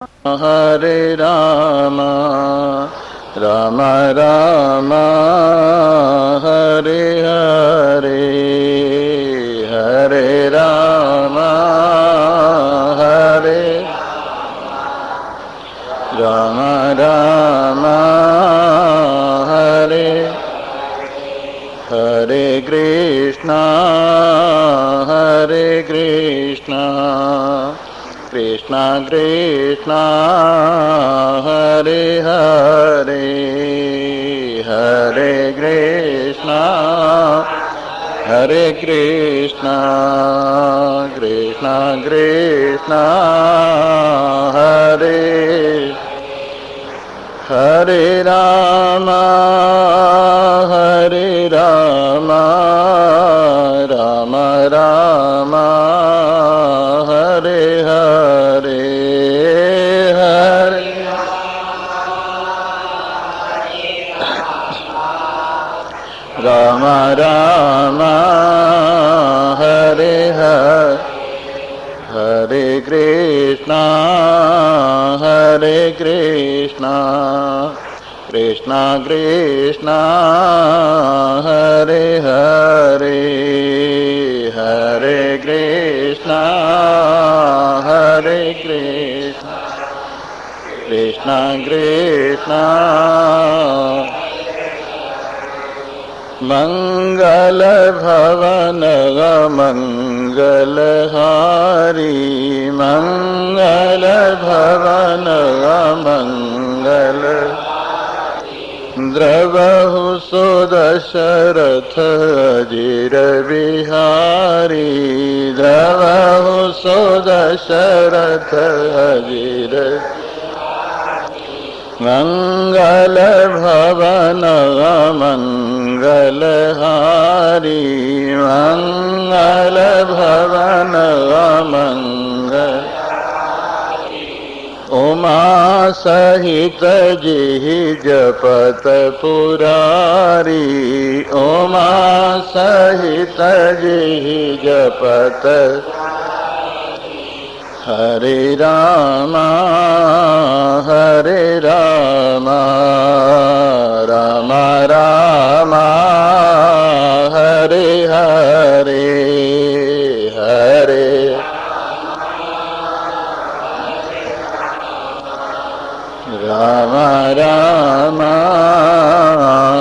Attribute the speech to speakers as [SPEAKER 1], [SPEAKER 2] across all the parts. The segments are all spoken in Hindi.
[SPEAKER 1] हरे राम राम राम हरे हरे हरे राम हरे राम राम हरे हरे कृष्णा कृष्णा कृष्णा हरे हरे हरे कृष्णा कृष्णा कृष्णा हरे हरे राम राम राम हरे हरे हरे राम राम हरे हरे कृष्णा कृष्णा कृष्णा हरे हरे हरे कृष्णा कृष्णा कृष्णा मंगल भवन मंगलहारी मंगल भवन मंगल द्रवहु सुदशरथ अजिर बिहारी द्रवहु सुदशरथ अजिर मंगल भवन मंगलहारी मंगल भवन मंगल उमा सहित जिहि जपत पुरारी उमा सहित जिहि जपत हरे राम राम राम हरे हरे हरे राम राम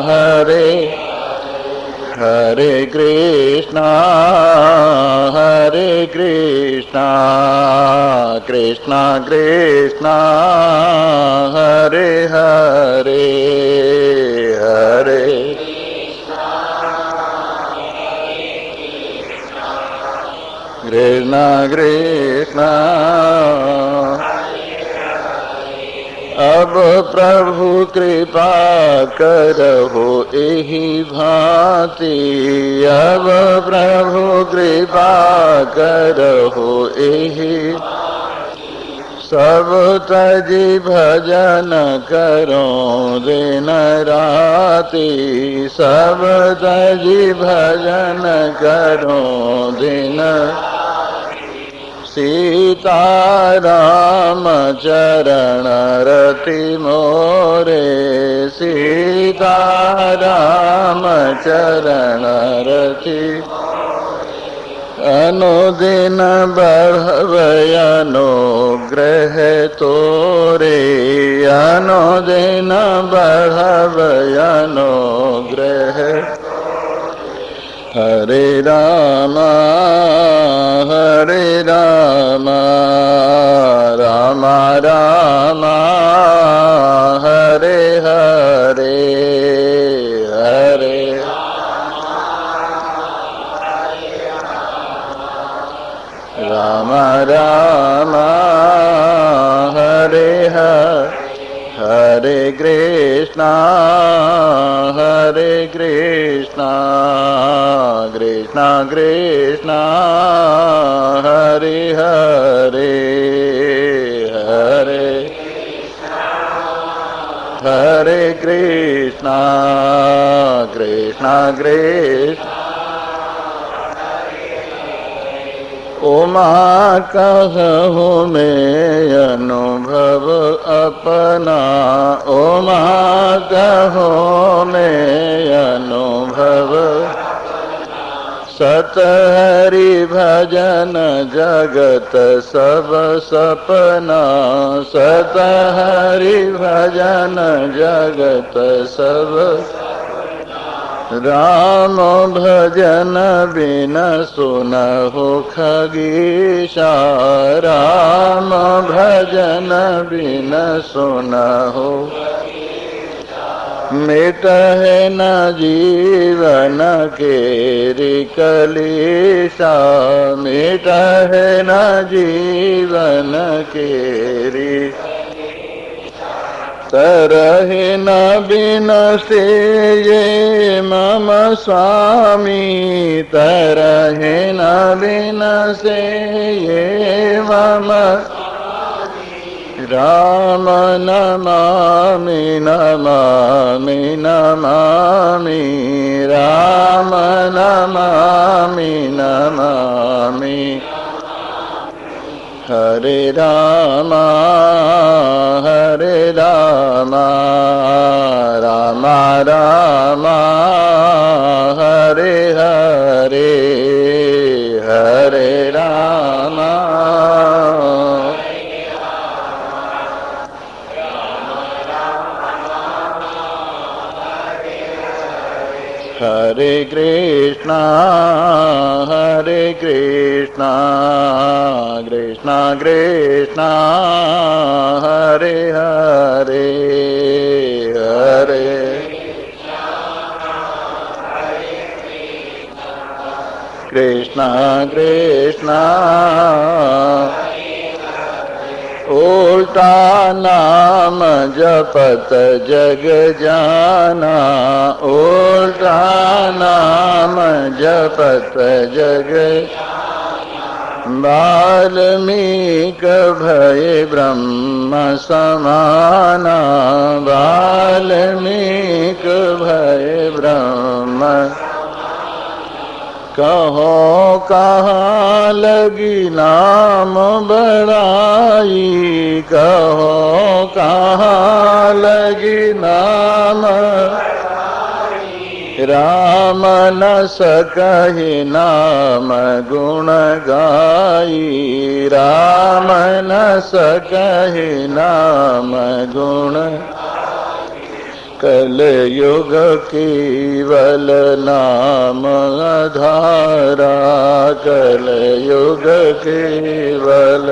[SPEAKER 1] हरे हरे कृष्णा कृष्णा कृष्णा हरे हरे हरे कृष्णा कृष्णा अब प्रभु कृपा करहु एहि भांति अब प्रभु कृपा करहु एहि सब तजि भजन करो दिन राति सब तजि भजन करो दिन सीताराम चरण रति मोरे सीताराम चरण रति अनुदिन बढ़वै अनुग्रह तोरे अनुदिन बढ़वै अनुग्रह हरे राम राम राम हरे हरे हरे राम राम हरे हरे कृष्णा कृष्णा कृष्णा हरे हरे हरे हरे कृष्णा कृष्णा कृष्णा उमा कहूँ मैं अनुभव अपना, उमा कहूँ मैं अनुभव। सत हरि भजन जगत सब सपना, सत हरि भजन जगत सब। राम भजन बिन सुनहु खगीशा, राम भजन बिन सुनहु। मिटहि न जीवन केरि कलेशा, मिटहि न जीवन केरि। तरहि न बिनसे ये मम स्वामी, तरहि न बिनसे ये मम। राम नमामि नमामि नमामि, राम नमामि नमामि। हरे राम हरे राम, राम राम हरे हरे, हरे राम। हरे कृष्णा कृष्णा कृष्णा हरे हरे, हरे कृष्णा कृष्णा। उल्टा नाम जपत जग जाना, उल्टा नाम जपत जग। वाल्मीक भय ब्रह्म समाना, वाल्मीक भय ब्रह्म। कहो कहाँ लगी नाम बड़ाई, कहो कहाँ लगी नाम। राम न सकहि नाम गुण गाई, राम न सकहि नाम गुण। कलयुग केवल नाम आधारा, कलयुग केवल।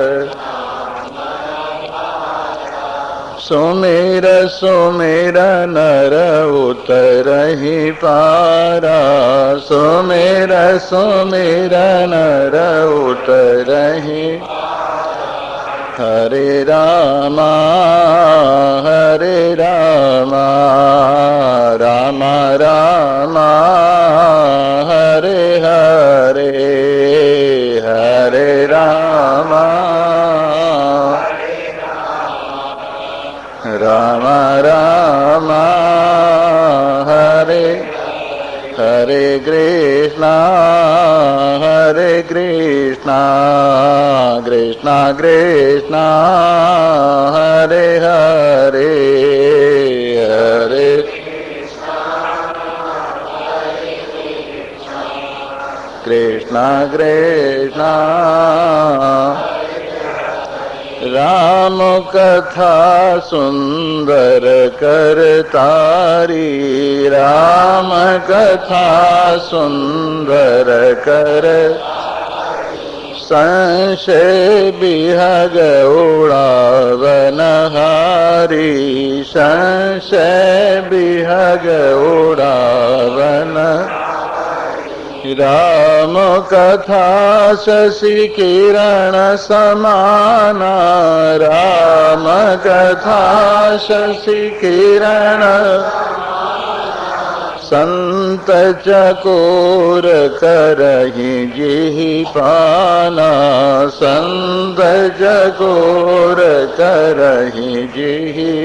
[SPEAKER 1] सुमिर सुमिर नर उतरहि पारा, सुमिर सुमिर नर उतरहि। हरे राम राम राम हरे हरे, हरे राम राम राम हरे। हरे कृष्णा कृष्णा कृष्णा हरे हरे, हरे कृष्णा कृष्णा। राम कथा सुंदर करतारी, राम कथा सुंदर कर। संशय बिहग उड़ावन हारी, संशय बिहग उड़ावन। राम कथा शशि किरण समाना, राम कथा शशि किरण। संत चकोर करहि जिहि पाना, संत चकोर करहि जिहि।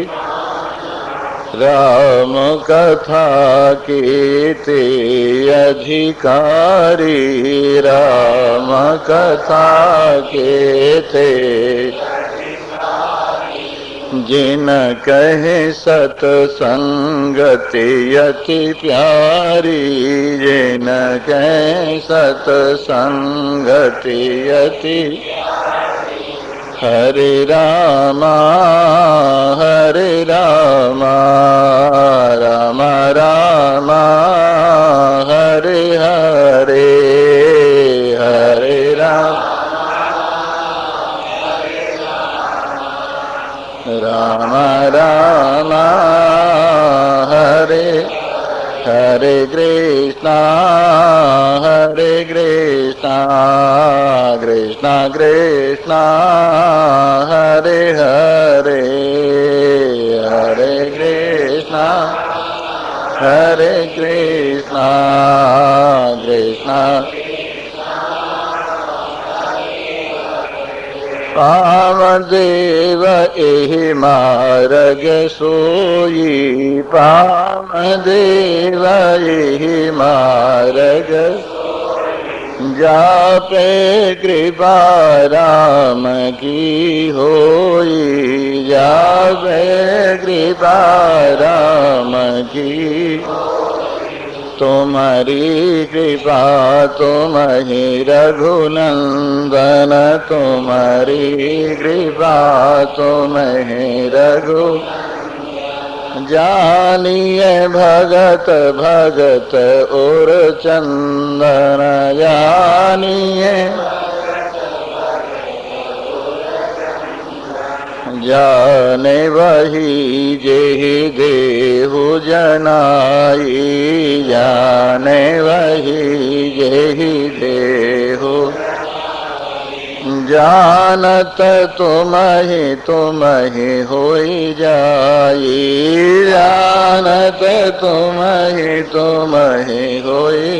[SPEAKER 1] राम कथा के ते अधिकारी, राम कथा के थे जिन कहे सतसंगति अति प्यारी, जिन कहे सतसंगति अति। हरे रामा राम रामा हरे हरे, हरे राम राम राम हरे हरे कृष्णा कृष्णा कृष्णा हरे हरे, हरे कृष्णा कृष्णा पामदेव एहि मार्ग सोई, पामदेव एहि मार्ग जापे कृपा राम की होई, जापे कृपा राम की। तुम्हारी कृपा तुम्हि रघुनंदन, तुम्हारी कृपा तुम्हि रघु। जानिए भगत भगत और चंदन, जानिए जाने वही जेहि देहु जनाई, जाने वही जेहि देहु। जानत तुम्हि होई जाई, जानत तुम्हि होई।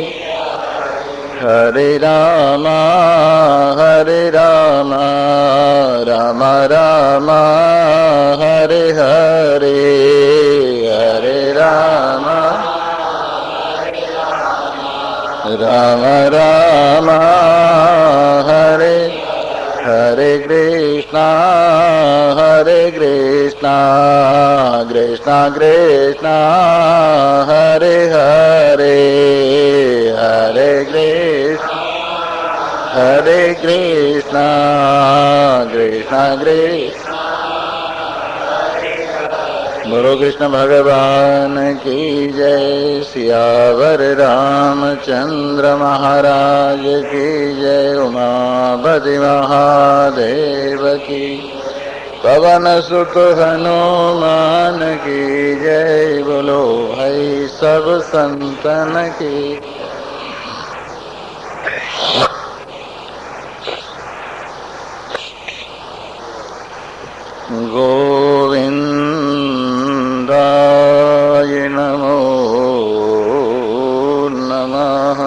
[SPEAKER 1] हरे रामा राम राम हरे हरे, हरे राम राम हरे हरे कृष्णा कृष्णा कृष्णा हरे हरे, हरे कृष्णा कृष्णा कृष्णा। बोलो कृष्ण भगवान की जय, सियावर रामचंद्र महाराज की जय, उमापति महादेव की। पवन सुत हनुमान की जय, बोलो भाई सब संतन की। गोविंदाय नमो नमः।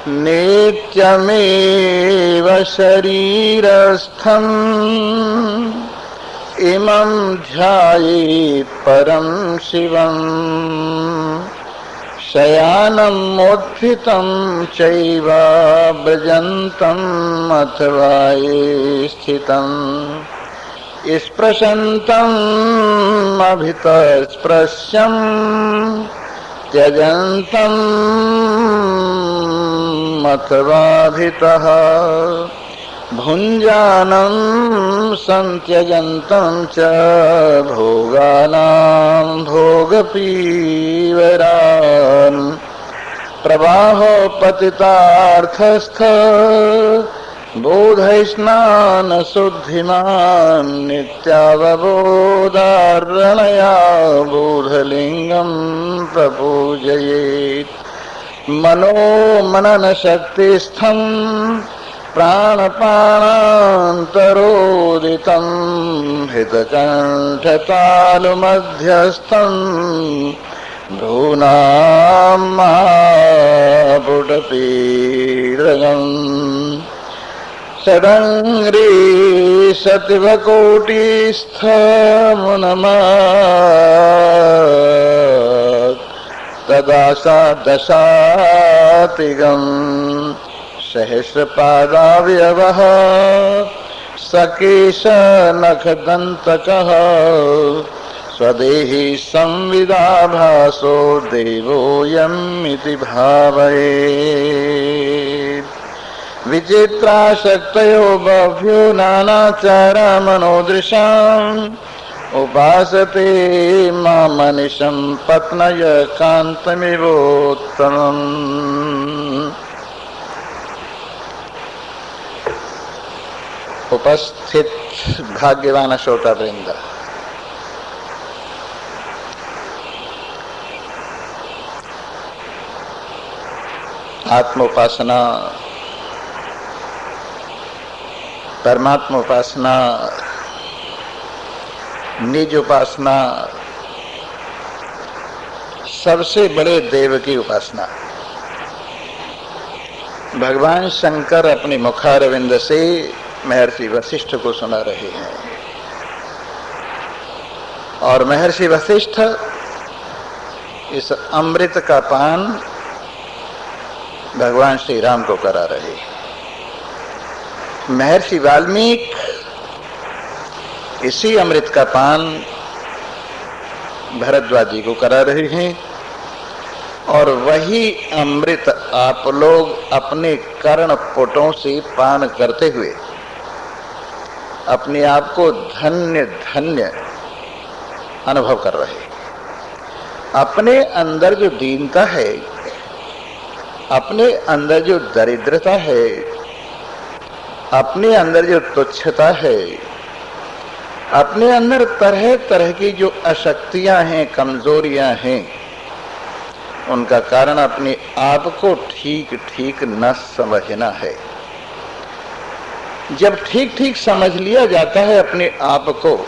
[SPEAKER 1] नित्यमेव शरीरस्थम् इमं ध्यायेत् परं शिवम्, शयानम् उत्थितं चैव भजन्तम् अथवा ये स्थितम्। स्पृशन्तम् अभितस्पृश्यम् त्यजन्तम् अथवाभितः। भुञ्जानं सन्त्यजन्तं च भोगानां भोगपीवरान्। प्रवाहो पतितार्थस्थ बोधैस्नान शुद्धिमान्। नित्यावबोधारणया बोधलिङ्गं प्रपूजयेत्। मनो मनन शक्तिस्थं प्राणपानान्तरोदितं हितकण्ठतालुमध्यस्थं भ्रूणां महापुटपीडगम्। षडङ्ग्रीश शतिवकोटिस्थमुनमात् तदासा दशातिगम् सहस्रपादावयवः सकेश नखदन्तकः स्वदेही संविदाभासो देवोऽयमिति भावयेत्। विचित्राशक्तयो बह्व्यो नानाचारा मनोदृशाम् उपासते मामनिशं पत्नय कान्तमिवोत्तमम्। उपस्थित भाग्यवान श्रोता वृंद, आत्मोपासना, परमात्मा उपासना, निज उपासना, सबसे बड़े देव की उपासना भगवान शंकर अपने मुखारविंद से महर्षि वशिष्ठ को सुना रहे हैं। और महर्षि वशिष्ठ इस अमृत का पान भगवान श्री राम को करा रहे हैं। महर्षि वाल्मीकि इसी अमृत का पान भरद्वाज जी को करा रहे हैं। और वही अमृत आप लोग अपने कर्णपुटों से पान करते हुए अपने आप को धन्य धन्य अनुभव कर रहे हैं। अपने अंदर जो दीनता है, अपने अंदर जो दरिद्रता है, अपने अंदर जो तुच्छता है, अपने अंदर तरह तरह की जो अशक्तियां हैं, कमजोरियां हैं, उनका कारण अपने आप को ठीक ठीक न समझना है। जब ठीक ठीक समझ लिया जाता है अपने आप को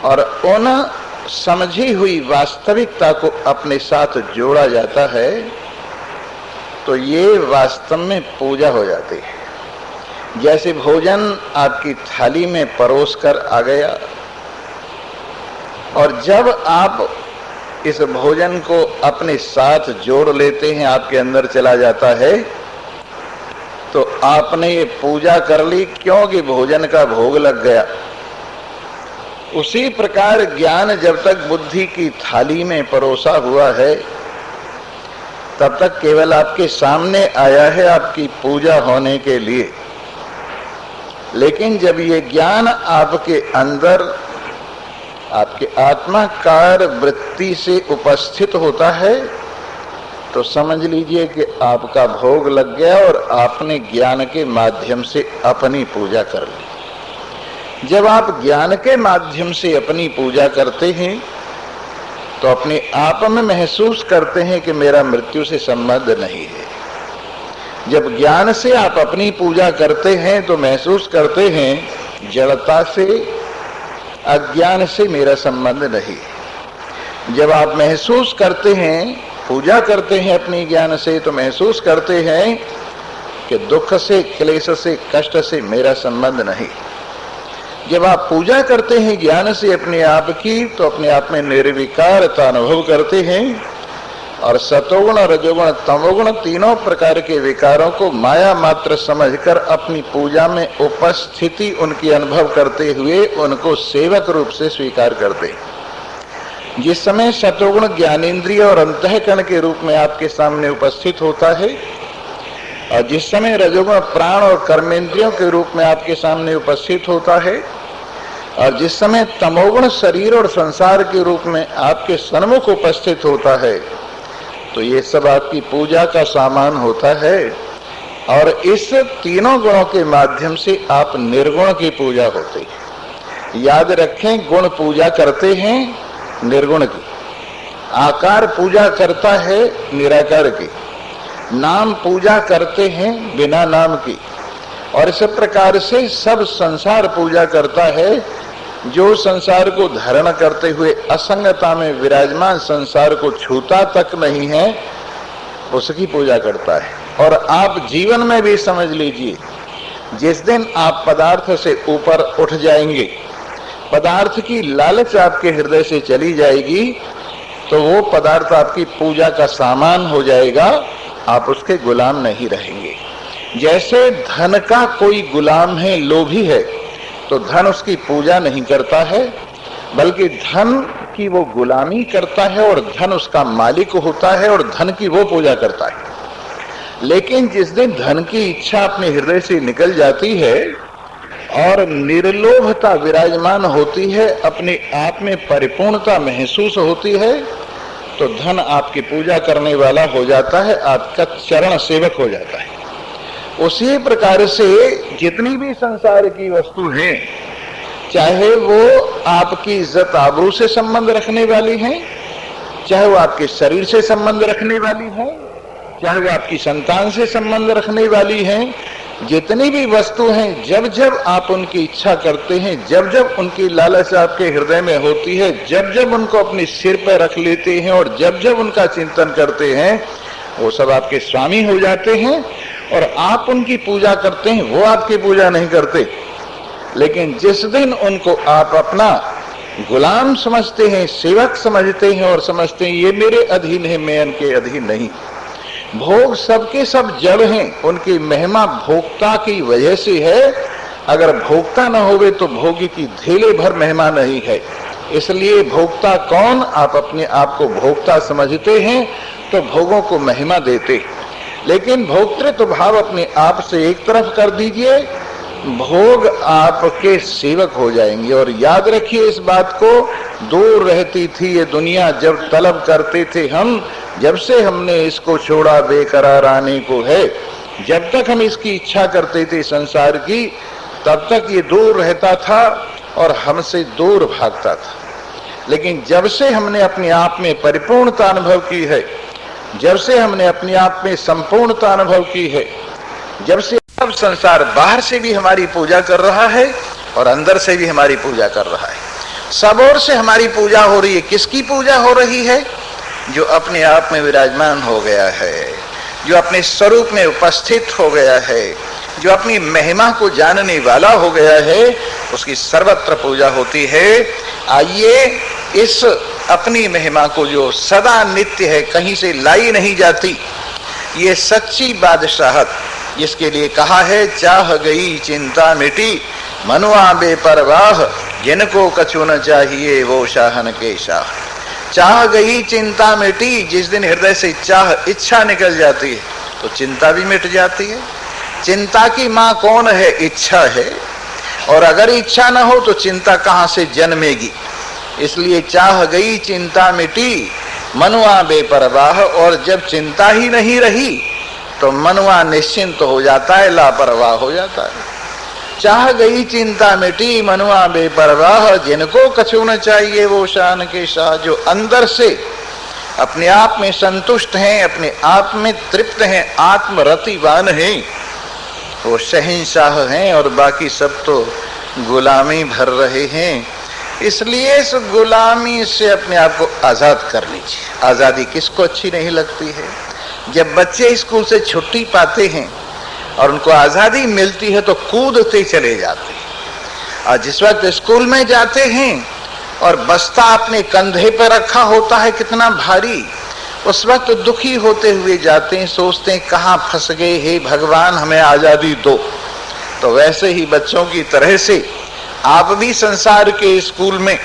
[SPEAKER 1] और उन समझी हुई वास्तविकता को अपने साथ जोड़ा जाता है, तो ये वास्तव में पूजा हो जाती है। जैसे भोजन आपकी थाली में परोस कर आ गया और जब आप इस भोजन को अपने साथ जोड़ लेते हैं, आपके अंदर चला जाता है, तो आपने ये पूजा कर ली, क्योंकि भोजन का भोग लग गया। उसी प्रकार ज्ञान जब तक बुद्धि की थाली में परोसा हुआ है, तब तक केवल आपके सामने आया है आपकी पूजा होने के लिए। लेकिन जब ये ज्ञान आपके अंदर आपके आत्माकार वृत्ति से उपस्थित होता है, तो समझ लीजिए कि आपका भोग लग गया और आपने ज्ञान के माध्यम से अपनी पूजा कर ली। जब आप ज्ञान के माध्यम से अपनी पूजा करते हैं, तो अपने आप में महसूस करते हैं कि मेरा मृत्यु से संबंध नहीं है। जब ज्ञान से आप अपनी पूजा करते हैं, तो महसूस करते हैं जड़ता से, अज्ञान से मेरा संबंध नहीं। जब आप महसूस करते हैं, पूजा करते हैं अपनी ज्ञान से, तो महसूस करते हैं कि दुख से, क्लेश से, कष्ट से मेरा संबंध नहीं। जब आप पूजा करते हैं ज्ञान से अपने आप की, तो अपने आप में निर्विकारता अनुभव करते हैं और सतोगुण, रजोगुण, तमोगुण तीनों प्रकार के विकारों को माया मात्र समझकर अपनी पूजा में उपस्थिति उनकी अनुभव करते हुए उनको सेवक रूप से स्वीकार करते हैं। जिस समय सतोगुण ज्ञानेन्द्रिय और अंतःकरण के रूप में आपके सामने उपस्थित होता है, और जिस समय रजोगुण प्राण और कर्मेंद्रियों के रूप में आपके सामने उपस्थित होता है, और जिस समय तमोगुण शरीर और संसार के रूप में आपके सन्मुख उपस्थित होता है, तो ये सब आपकी पूजा का सामान होता है। और इस तीनों गुणों के माध्यम से आप निर्गुण की पूजा होती है। याद रखें, गुण पूजा करते हैं निर्गुण की, आकार पूजा करता है निराकार की, नाम पूजा करते हैं बिना नाम की, और इस प्रकार से सब संसार पूजा करता है। जो संसार को धारण करते हुए असंगता में विराजमान संसार को छूता तक नहीं है, उसकी पूजा करता है। और आप जीवन में भी समझ लीजिए, जिस दिन आप पदार्थ से ऊपर उठ जाएंगे, पदार्थ की लालच आपके हृदय से चली जाएगी, तो वो पदार्थ आपकी पूजा का सामान हो जाएगा, आप उसके गुलाम नहीं रहेंगे। जैसे धन का कोई गुलाम है, लोभी है, तो धन उसकी पूजा नहीं करता है, बल्कि धन की वो गुलामी करता है और धन उसका मालिक होता है और धन की वो पूजा करता है। लेकिन जिस दिन धन की इच्छा अपने हृदय से निकल जाती है और निर्लोभता विराजमान होती है, अपने आप में परिपूर्णता महसूस होती है, तो धन आपकी पूजा करने वाला हो जाता है, आपका चरण सेवक हो जाता है। उसी प्रकार से जितनी भी संसार की वस्तु हैं, चाहे वो आपकी इज्जत आबरू से संबंध रखने वाली हैं, चाहे वो आपके शरीर से संबंध रखने वाली हैं, चाहे वो आपकी संतान से संबंध रखने वाली हैं, जितनी भी वस्तु हैं, जब जब आप उनकी इच्छा करते हैं, जब जब उनकी लालच आपके हृदय में होती है, जब जब उनको अपने सिर पर रख लेते हैं और जब जब उनका चिंतन करते हैं, वो सब आपके स्वामी हो जाते हैं और आप उनकी पूजा करते हैं, वो आपकी पूजा नहीं करते। लेकिन जिस दिन उनको आप अपना गुलाम समझते हैं, सेवक समझते हैं और समझते हैं ये मेरे अधीन है, मैं उनके अधीन नहीं। भोग सबके सब जड़ हैं, उनकी महिमा भोक्ता की वजह से है। अगर भोक्ता न होवे तो भोगी की धेले भर महिमा नहीं है। इसलिए भोक्ता कौन, आप अपने आप को भोक्ता समझते हैं तो भोगों को महिमा देते। लेकिन भोक्तृत्व भाव अपने आप से एक तरफ कर दीजिए, भोग आपके सेवक हो जाएंगे। और याद रखिए इस बात को, दूर रहती थी ये दुनिया जब तलब करते थे हम, जब से हमने इसको छोड़ा बेकरार आने को है। जब तक हम इसकी इच्छा करते थे संसार की, तब तक ये दूर रहता था और हमसे दूर भागता था। लेकिन जब से हमने अपने आप में परिपूर्णता अनुभव की है, जब से हमने अपने आप में संपूर्णता अनुभव की है, जब से अब संसार बाहर से भी हमारी पूजा कर रहा है और अंदर से भी हमारी पूजा कर रहा है, सब ओर से हमारी पूजा हो रही है। किसकी पूजा हो रही है? जो अपने आप में विराजमान हो गया है, जो अपने स्वरूप में उपस्थित हो गया है, जो अपनी महिमा को जानने वाला हो गया है, उसकी सर्वत्र पूजा होती है। आइए इस अपनी महिमा को जो सदा नित्य है, कहीं से लाई नहीं जाती, ये सच्ची बादशाहत, जिसके लिए कहा है चाह गई चिंता मिटी मनुआ बेपरवाह, जिनको कछु न चाहिए वो शाहन के शाह। चाह गई चिंता मिटी, जिस दिन हृदय से चाह इच्छा निकल जाती है तो चिंता भी मिट जाती है। चिंता की माँ कौन है? इच्छा है। और अगर इच्छा न हो तो चिंता कहाँ से जन्मेगी? इसलिए चाह गई चिंता मिटी मनुआ बेपरवाह, और जब चिंता ही नहीं रही तो मनुआ निश्चिंत हो जाता है, लापरवाह हो जाता है। चाह गई चिंता मिटी मनुआ बेपरवाह, जिनको कछु न चाहिए वो शान के शाह। जो अंदर से अपने आप में संतुष्ट हैं, अपने आप में तृप्त हैं, आत्मरतिवान हैं, वो शहंशाह हैं और बाकी सब तो गुलामी भर रहे हैं। इसलिए इस गुलामी से अपने आप को आजाद कर लीजिए। आजादी किसको अच्छी नहीं लगती है? जब बच्चे स्कूल से छुट्टी पाते हैं और उनको आजादी मिलती है तो कूदते चले जाते हैं। और जिस वक्त स्कूल में जाते हैं और बस्ता अपने कंधे पर रखा होता है कितना भारी, उस वक्त दुखी होते हुए जाते हैं, सोचते हैं कहाँ फंस गए, हे भगवान हमें आजादी दो। तो वैसे ही बच्चों की तरह से आप भी संसार के स्कूल में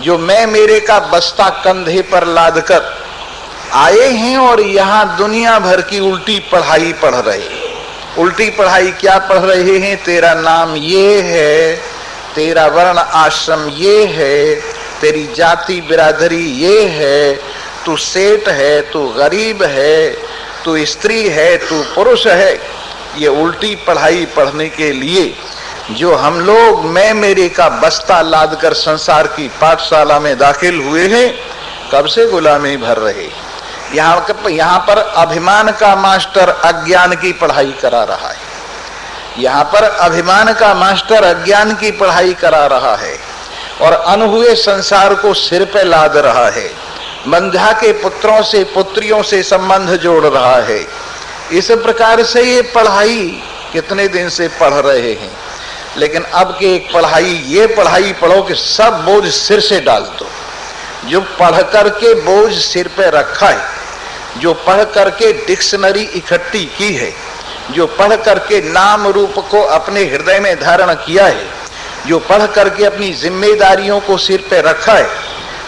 [SPEAKER 1] जो मैं मेरे का बस्ता कंधे पर लाद कर आए हैं और यहाँ दुनिया भर की उल्टी पढ़ाई पढ़ रहे हैं। उल्टी पढ़ाई क्या पढ़ रहे हैं? तेरा नाम ये है, तेरा वर्ण आश्रम ये है, तेरी जाति बिरादरी ये है, तू सेठ है, तू गरीब है, तू स्त्री है, तू पुरुष है। ये उल्टी पढ़ाई पढ़ने के लिए जो हम लोग मैं मेरे का बस्ता लाद कर संसार की पाठशाला में दाखिल हुए हैं, कब से गुलामी भर रहे। यहाँ पर अभिमान का मास्टर अज्ञान की पढ़ाई करा रहा है। यहाँ पर अभिमान का मास्टर अज्ञान की पढ़ाई करा रहा है और अनहुए संसार को सिर पे लाद रहा है। बंध्या के पुत्रों से पुत्रियों से संबंध जोड़ रहा है। इस प्रकार से ये पढ़ाई कितने दिन से पढ़ रहे हैं, लेकिन अब के एक पढ़ाई, ये पढ़ाई पढ़ो कि सब बोझ सिर से डाल दो। जो पढ़ करके बोझ सिर पे रखा है, जो पढ़ करके डिक्शनरी इकट्ठी की है, जो पढ़ करके नाम रूप को अपने हृदय में धारण किया है, जो पढ़ करके अपनी जिम्मेदारियों को सिर पे रखा है,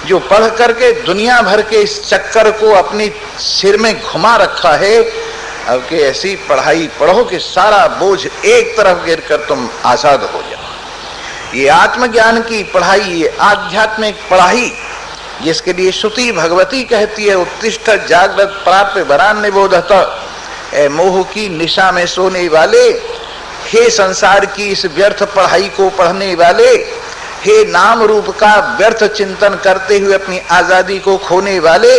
[SPEAKER 1] जो पढ़ करके दुनिया भर के इस चक्कर को अपनी सिर में घुमा रखा है, अब के ऐसी पढ़ाई पढ़ो कि सारा बोझ एक तरफ गिर कर तुम आजाद हो जाओ। ये आत्मज्ञान की पढ़ाई, ये आध्यात्मिक पढ़ाई, जिसके लिए श्रुति भगवती कहती है उत्तिष्ठ जागृत प्राप्य वरान्य बोधत, ए मोह की निशा में सोने वाले, हे संसार की इस व्यर्थ पढ़ाई को पढ़ने वाले, हे नाम रूप का व्यर्थ चिंतन करते हुए अपनी आजादी को खोने वाले,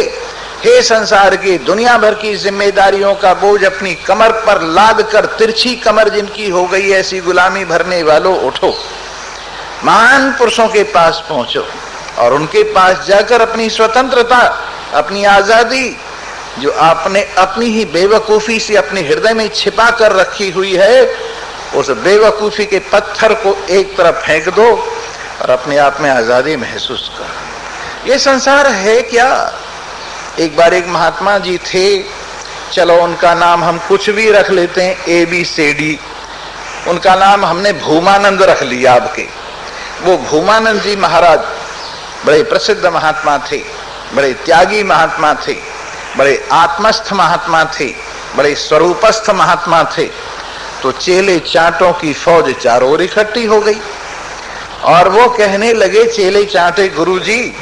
[SPEAKER 1] हे संसार की दुनिया भर की जिम्मेदारियों का बोझ अपनी कमर पर लाद कर तिरछी कमर जिनकी हो गई ऐसी गुलामी भरने वालों, उठो, महान पुरुषों के पास पहुंचो और उनके पास जाकर अपनी स्वतंत्रता, अपनी आजादी, जो आपने अपनी ही बेवकूफी से अपने हृदय में छिपा कर रखी हुई है, उस बेवकूफी के पत्थर को एक तरफ फेंक दो और अपने आप में आजादी महसूस करो। ये संसार है क्या? एक बार एक महात्मा जी थे, चलो उनका नाम हम कुछ भी रख लेते हैं, ABCD, उनका नाम हमने भूमानंद रख लिया। आपके वो भूमानंद जी महाराज बड़े प्रसिद्ध महात्मा थे, बड़े त्यागी महात्मा थे, बड़े आत्मस्थ महात्मा थे, बड़े स्वरूपस्थ महात्मा थे। तो चेले चाटों की फौज चारों ओर इकट्ठी हो गई और वो कहने लगे, चेले चाटे गुरुजी,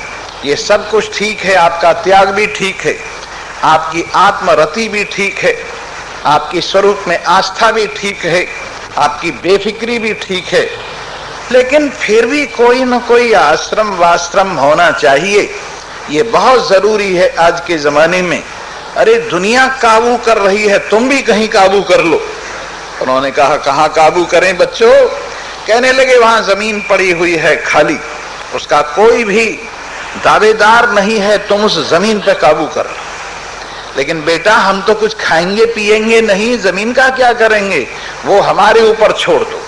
[SPEAKER 1] ये सब कुछ ठीक है, आपका त्याग भी ठीक है, आपकी आत्मरति भी ठीक है, आपकी स्वरूप में आस्था भी ठीक है, आपकी बेफिक्री भी ठीक है, लेकिन फिर भी कोई न कोई आश्रम वाश्रम होना चाहिए, ये बहुत जरूरी है आज के जमाने में। अरे दुनिया काबू कर रही है, तुम भी कहीं काबू कर लो। उन्होंने कहा, कहाँ काबू करें बच्चों? कहने लगे, वहां जमीन पड़ी हुई है खाली, उसका कोई भी दावेदार नहीं है, तुम उस जमीन पे काबू कर लो। लेकिन बेटा हम तो कुछ खाएंगे पिएंगे नहीं, जमीन का क्या करेंगे? वो हमारे ऊपर छोड़ दो,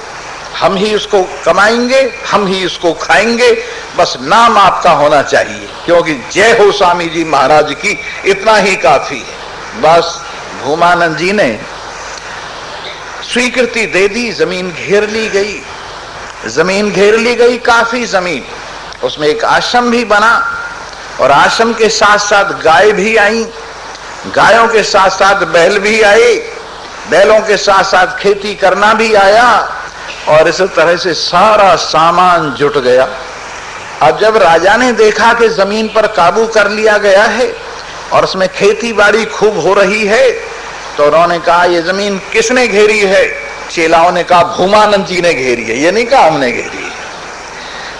[SPEAKER 1] हम ही उसको कमाएंगे, हम ही उसको खाएंगे, बस नाम आपका होना चाहिए, क्योंकि जय हो स्वामी जी महाराज की, इतना ही काफी है। बस भूमानंद जी ने स्वीकृति दे दी, जमीन घेर ली गई, जमीन घेर ली गई, काफी जमीन, उसमें एक आश्रम भी बना और आश्रम के साथ साथ गाय भी आई, गायों के साथ साथ बैल भी आए, बैलों के साथ साथ खेती करना भी आया और इस तरह से सारा सामान जुट गया। अब जब राजा ने देखा कि जमीन पर काबू कर लिया गया है और उसमें खेती बाड़ी खूब हो रही है, तो उन्होंने कहा, ये जमीन किसने घेरी है? चेलाओं ने कहा, भूमानंद जी ने घेरी है। ये नहीं कहा हमने घेरी है,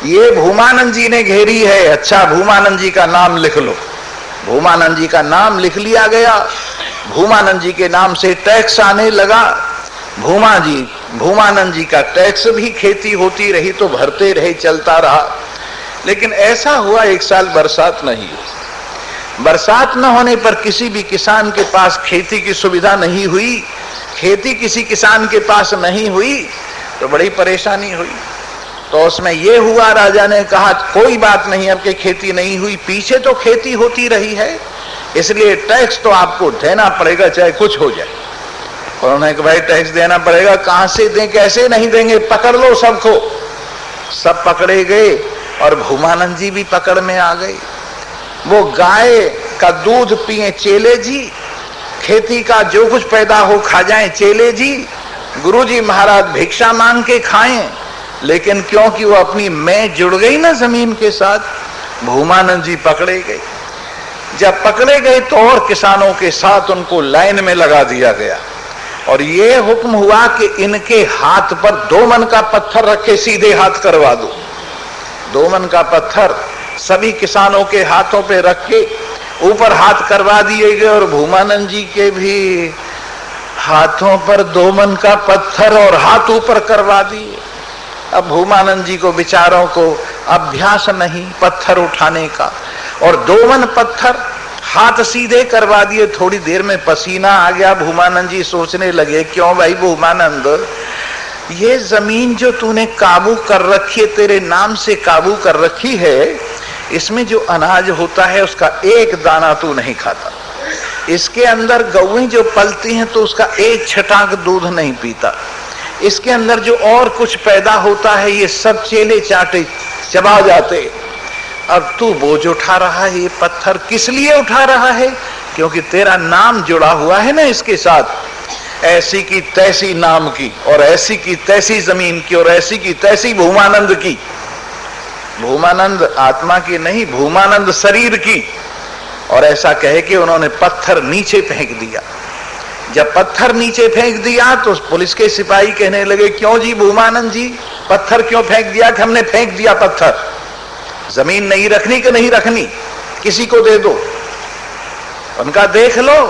[SPEAKER 1] ये भूमानंद जी ने घेरी है। अच्छा, भूमानंद जी का नाम लिख लो। भूमानंद जी का नाम लिख लिया गया, भूमानंद जी के नाम से टैक्स आने लगा। भूमानंद जी का टैक्स भी खेती होती रही तो भरते रहे, चलता रहा। लेकिन ऐसा हुआ, एक साल बरसात नहीं हुई। बरसात न होने पर किसी भी किसान के पास खेती की सुविधा नहीं हुई, खेती किसी किसान के पास नहीं हुई तो बड़ी परेशानी हुई। तो उसमें यह हुआ, राजा ने कहा, कोई बात नहीं, अब के खेती नहीं हुई, पीछे तो खेती होती रही है, इसलिए टैक्स तो आपको देना पड़ेगा, चाहे कुछ हो जाए। उन्होंने कहा, भाई टैक्स देना पड़ेगा, कहां से दें, कैसे नहीं देंगे, पकड़ लो सबको। सब पकड़े गए और भूमानंद जी भी पकड़ में आ गए। वो गाय का दूध पिए चेले जी, खेती का जो कुछ पैदा हो खा जाएं चेले जी, गुरुजी महाराज भिक्षा मांग के खाएं, लेकिन क्योंकि वो अपनी मैं जुड़ गई ना जमीन के साथ, भूमानंद जी पकड़े गए। जब पकड़े गए तो और किसानों के साथ उनको लाइन में लगा दिया गया और ये हुक्म हुआ कि इनके हाथ पर 2 मन का पत्थर रखे, सीधे हाथ करवा दो। 2 मन का पत्थर सभी किसानों के हाथों पे रख के ऊपर हाथ करवा दिए गए और भूमानंद जी के भी हाथों पर 2 मन का पत्थर और हाथ ऊपर करवा दिए। अब भूमानंद जी को बेचारों को अभ्यास नहीं पत्थर उठाने का, और 2 मन पत्थर हाथ सीधे करवा दिए, थोड़ी देर में पसीना आ गया। भूमानंद जी सोचने लगे, क्यों भाई भूमानंद, ये जमीन जो तूने काबू कर रखी है, तेरे नाम से काबू कर रखी है, इसमें जो अनाज होता है उसका एक दाना तू नहीं खाता। इसके अंदर गौएं जो पलती हैं तो उसका एक छटाक दूध नहीं पीता। इसके अंदर जो और कुछ पैदा होता है ये सब चेले चाटे चबा जाते। अब तू बोझ उठा रहा है, ये पत्थर किस लिए उठा रहा है? क्योंकि तेरा नाम जुड़ा हुआ है ना इसके साथ। ऐसी की तैसी नाम की, और ऐसी की तैसी जमीन की, और ऐसी की तैसी भूमानंद की। भूमानंद आत्मा की नहीं, भूमानंद शरीर की। और ऐसा कह के उन्होंने पत्थर नीचे फेंक दिया। जब पत्थर नीचे फेंक दिया तो पुलिस के सिपाही कहने लगे, क्यों जी भूमानंद जी, पत्थर क्यों फेंक दिया? कि हमने फेंक दिया पत्थर, जमीन नहीं रखनी कि नहीं रखनी, किसी को दे दो। उनका देख लो,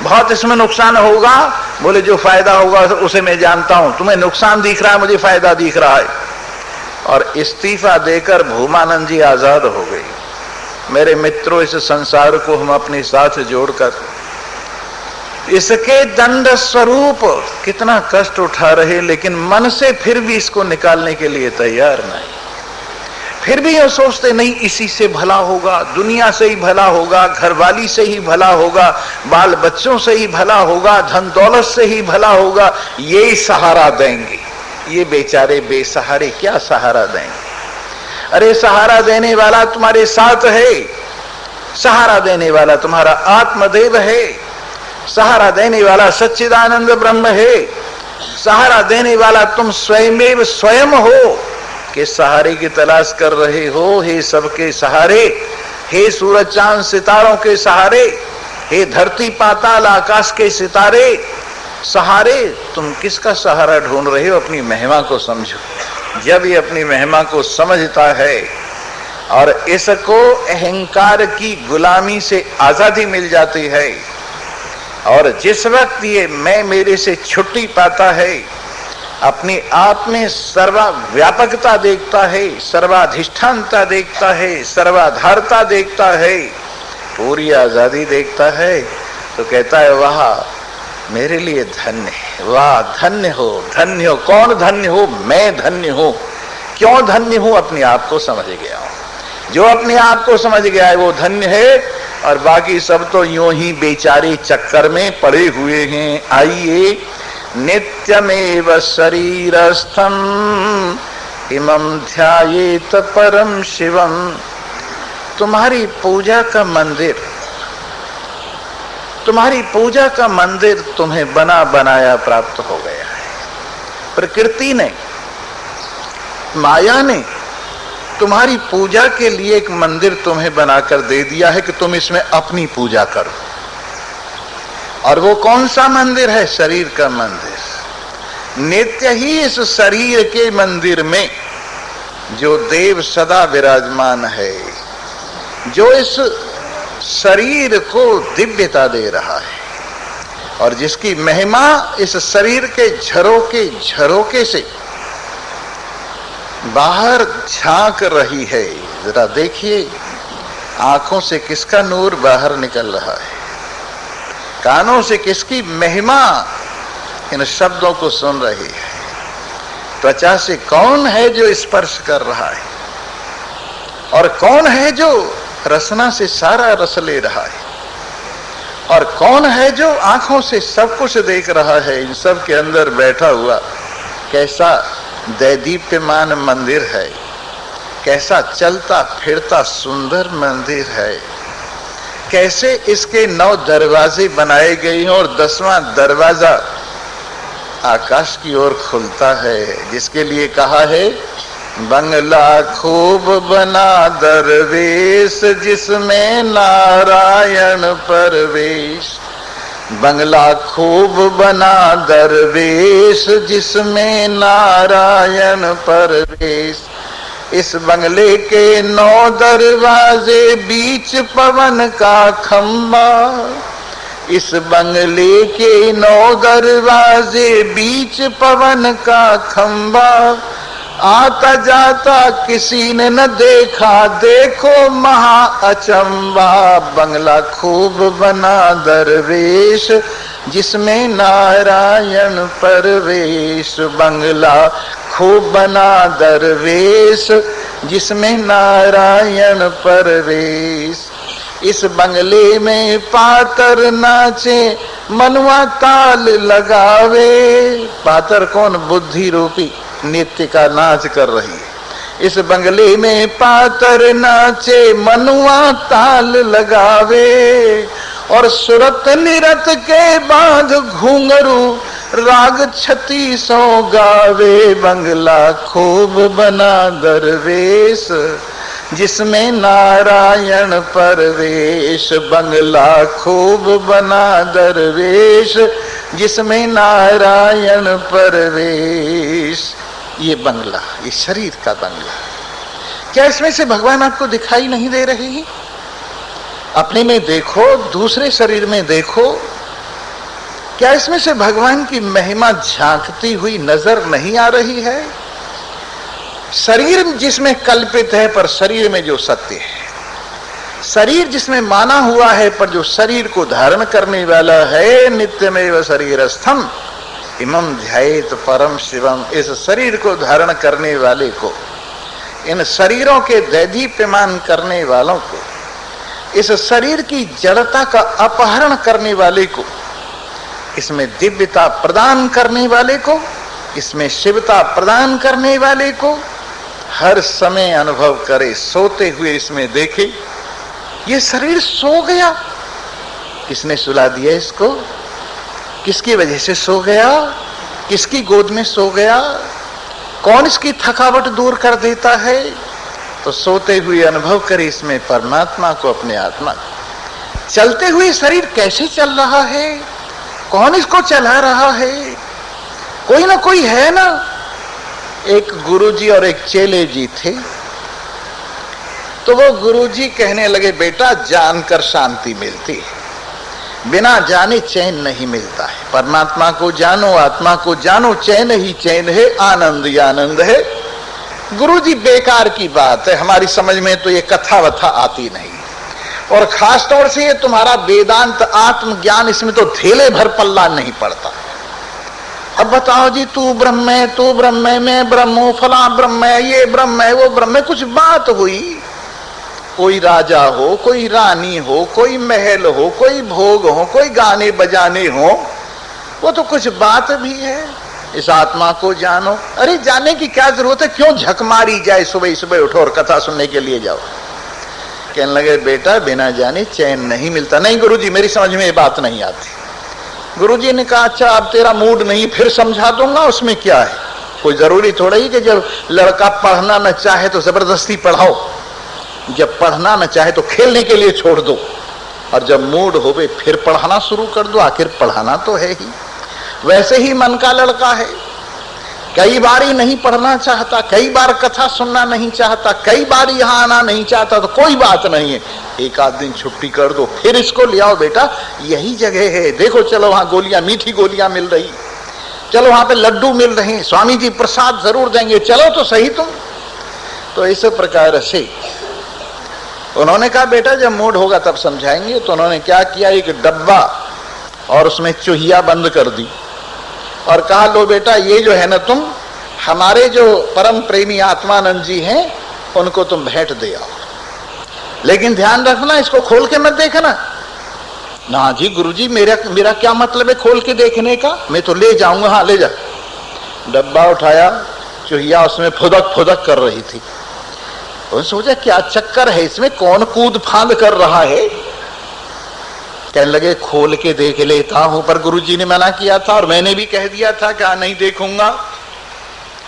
[SPEAKER 1] बहुत इसमें नुकसान होगा। बोले जो फायदा होगा उसे मैं जानता हूं, तुम्हें नुकसान दिख रहा है, मुझे फायदा दिख रहा है। और इस्तीफा देकर भूमानंद जी आजाद हो गई। मेरे मित्रों, इस संसार को हम अपने साथ जोड़कर इसके दंड स्वरूप कितना कष्ट उठा रहे, लेकिन मन से फिर भी इसको निकालने के लिए तैयार नहीं। फिर भी ये सोचते नहीं इसी से भला होगा, दुनिया से ही भला होगा, घरवाली से ही भला होगा, बाल बच्चों से ही भला होगा, धन दौलत से ही भला होगा, ये सहारा देंगे। ये बेचारे बेसहारे क्या सहारा देंगे? अरे सहारा देने वाला तुम्हारे साथ है, सहारा देने वाला तुम्हारा आत्मदेव है, सहारा देने वाला सच्चिदानंद ब्रह्म है, सहारा देने वाला तुम स्वयमेव स्वयं हो कि सहारे की तलाश कर रहे हो। हे सबके सहारे, हे सूरज चांद सितारों के सहारे, हे धरती पाताल आकाश के सितारे, सहारे तुम किसका सहारा ढूंढ रहे हो? अपनी महिमा को समझो। जब ये अपनी महिमा को समझता है और इसको अहंकार की गुलामी से आजादी मिल जाती है, और जिस वक्त ये मैं मेरे से छुट्टी पाता है, अपने आप में सर्वव्यापकता देखता है, सर्वाधिष्ठानता देखता है, सर्वाधारता देखता है, पूरी आजादी देखता है, तो कहता है वाह मेरे लिए धन्य है, वाह धन्य हो, धन्य हो। कौन धन्य हो? मैं धन्य हूं। क्यों धन्य हूं? अपने आप को समझ गया हूं। जो अपने आप को समझ गया है वो धन्य है, और बाकी सब तो यूं ही बेचारे चक्कर में पड़े हुए हैं। आइए, नित्यमेव शरीरस्थम इमं ध्यायेत परम शिवम। तुम्हारी पूजा का मंदिर, तुम्हारी पूजा का मंदिर तुम्हें बना बनाया प्राप्त हो गया है। प्रकृति ने, माया ने तुम्हारी पूजा के लिए एक मंदिर तुम्हें बनाकर दे दिया है कि तुम इसमें अपनी पूजा करो। और वो कौन सा मंदिर है? शरीर का मंदिर। नित्य ही इस शरीर के मंदिर में जो देव सदा विराजमान है, जो इस शरीर को दिव्यता दे रहा है, और जिसकी महिमा इस शरीर के झरोके से बाहर झांक रही है। जरा देखिए, आंखों से किसका नूर बाहर निकल रहा है, कानों से किसकी महिमा इन शब्दों को सुन रही है, त्वचा से कौन है जो स्पर्श कर रहा है, और कौन है जो रसना से सारा रस ले रहा है, और कौन है जो आंखों से सब कुछ देख रहा है। इन सब के अंदर बैठा हुआ कैसा दैदीप्यमान मंदिर है, कैसा चलता फिरता सुंदर मंदिर है, कैसे इसके 9 दरवाजे बनाए गए हैं, और 10वां दरवाजा आकाश की ओर खुलता है, जिसके लिए कहा है बंगला खूब बना दरवेश जिसमें नारायण परवेश। बंगला खूब बना दरवेश जिसमें नारायण परवेश। इस बंगले के 9 दरवाजे बीच पवन का खंबा, इस बंगले के 9 दरवाजे बीच पवन का खंबा, आता जाता किसी ने न देखा, देखो महा अचंबा। बंगला खूब बना दरवेश, जिसमें नारायण परवेश। बंगला खूब बना दरवेश, जिसमें नारायण परवेश। इस बंगले में पातर नाचे, मनवा ताल लगावे। पातर कौन? बुद्धि रूपी नित्य का नाच कर रही है। इस बंगले में पातर नाचे, मनुआ ताल लगावे। और सुरत निरत के बाद घूंघरू, राग 3600 गावे। बंगला खूब बना दरवेश, जिसमें नारायण परवेश। बंगला खूब बना दरवेश, जिसमें नारायण परवेश। ये बंगला, ये शरीर का बंगला, क्या इसमें से भगवान आपको दिखाई नहीं दे रहे हैं? अपने में देखो, दूसरे शरीर में देखो, क्या इसमें से भगवान की महिमा झांकती हुई नजर नहीं आ रही है? शरीर जिसमें कल्पित है, पर शरीर में जो सत्य है, शरीर जिसमें माना हुआ है, पर जो शरीर को धारण करने वाला है, नित्यमेव शरीरस्थम इमं ध्यायेत परम शिवम। इस शरीर को धारण करने वाले को, इन शरीरों के दैदीप्यमान करने वालों को, इस शरीर की जड़ता का अपहरण करने वाले को, इसमें दिव्यता प्रदान करने वाले को, इसमें शिवता प्रदान करने वाले को हर समय अनुभव करे, सोते हुए इसमें देखे। ये शरीर सो गया, किसने सुला दिया इसको? किसकी वजह से सो गया? किसकी गोद में सो गया? कौन इसकी थकावट दूर कर देता है? तो सोते हुए अनुभव करे इसमें परमात्मा को, अपने आत्मा को। चलते हुए शरीर कैसे चल रहा है? कौन इसको चला रहा है? कोई ना कोई है ना। एक गुरुजी और एक चेले जी थे, तो वो गुरुजी कहने लगे, बेटा जानकर शांति मिलती है, बिना जाने चैन नहीं मिलता है। परमात्मा को जानो, आत्मा को जानो, चैन ही चैन है, आनंद ही आनंद है। गुरुजी बेकार की बात है, हमारी समझ में तो ये कथा वथा आती नहीं। और खास तौर से ये तुम्हारा वेदांत आत्मज्ञान, इसमें तो धेले भर पल्ला नहीं पड़ता। अब बताओ जी, तू ब्रह्म है, तू ब्रह्म है, मैं ब्रह्म हूं, फला ब्रह्म है, ये ब्रह्म है, वो ब्रह्म है। कुछ बात हुई, कोई राजा हो, कोई रानी हो, कोई महल हो, कोई भोग हो, कोई गाने बजाने हो, वो तो कुछ बात भी है। इस आत्मा को जानो। अरे जाने की क्या जरूरत है? क्यों झक मारी जाए? सुबह सुबह उठो और कथा सुनने के लिए जाओ। कहने लगे, बेटा बिना जाने चैन नहीं मिलता। नहीं गुरुजी, मेरी समझ में ये बात नहीं आती। गुरुजी ने कहा, अच्छा अब तेरा मूड नहीं, फिर समझा दूंगा, उसमें क्या है। कोई जरूरी थोड़ा ही कि जब लड़का पढ़ना न चाहे तो जबरदस्ती पढ़ाओ, जब पढ़ना न चाहे तो खेलने के लिए छोड़ दो, और जब मूड होवे फिर पढ़ाना शुरू कर दो। आखिर पढ़ाना तो है ही। वैसे ही मन का लड़का है, कई बार ही नहीं पढ़ना चाहता, कई बार कथा सुनना नहीं चाहता, कई बार यहाँ आना नहीं चाहता, तो कोई बात नहीं है, एक आध दिन छुट्टी कर दो, फिर इसको ले आओ। बेटा यही जगह है, देखो चलो वहां गोलियां, मीठी गोलियां मिल रही, चलो वहां पे लड्डू मिल रहे, स्वामी जी प्रसाद जरूर देंगे, चलो तो सही तुम। तो इस प्रकार से उन्होंने कहा, बेटा जब मूड होगा तब समझाएंगे। तो उन्होंने क्या किया, एक डब्बा और उसमें चूहिया बंद कर दी और कहा, लो बेटा ये जो है ना, तुम हमारे जो परम प्रेमी आत्मानंद जी हैं उनको तुम भेंट दे आओ, लेकिन ध्यान रखना इसको खोल के मत देखना। ना जी गुरुजी, मेरा क्या मतलब है खोल के देखने का, मैं तो ले जाऊंगा। हाँ ले जा। डब्बा उठाया, चूहिया उसमें फुदक फुदक कर रही थी। उन्होंने सोचा क्या चक्कर है इसमें, कौन कूद फांद कर रहा है। कहने लगे, खोल के देख लेता हूं, पर गुरुजी ने मना किया था और मैंने भी कह दिया था कि नहीं देखूंगा।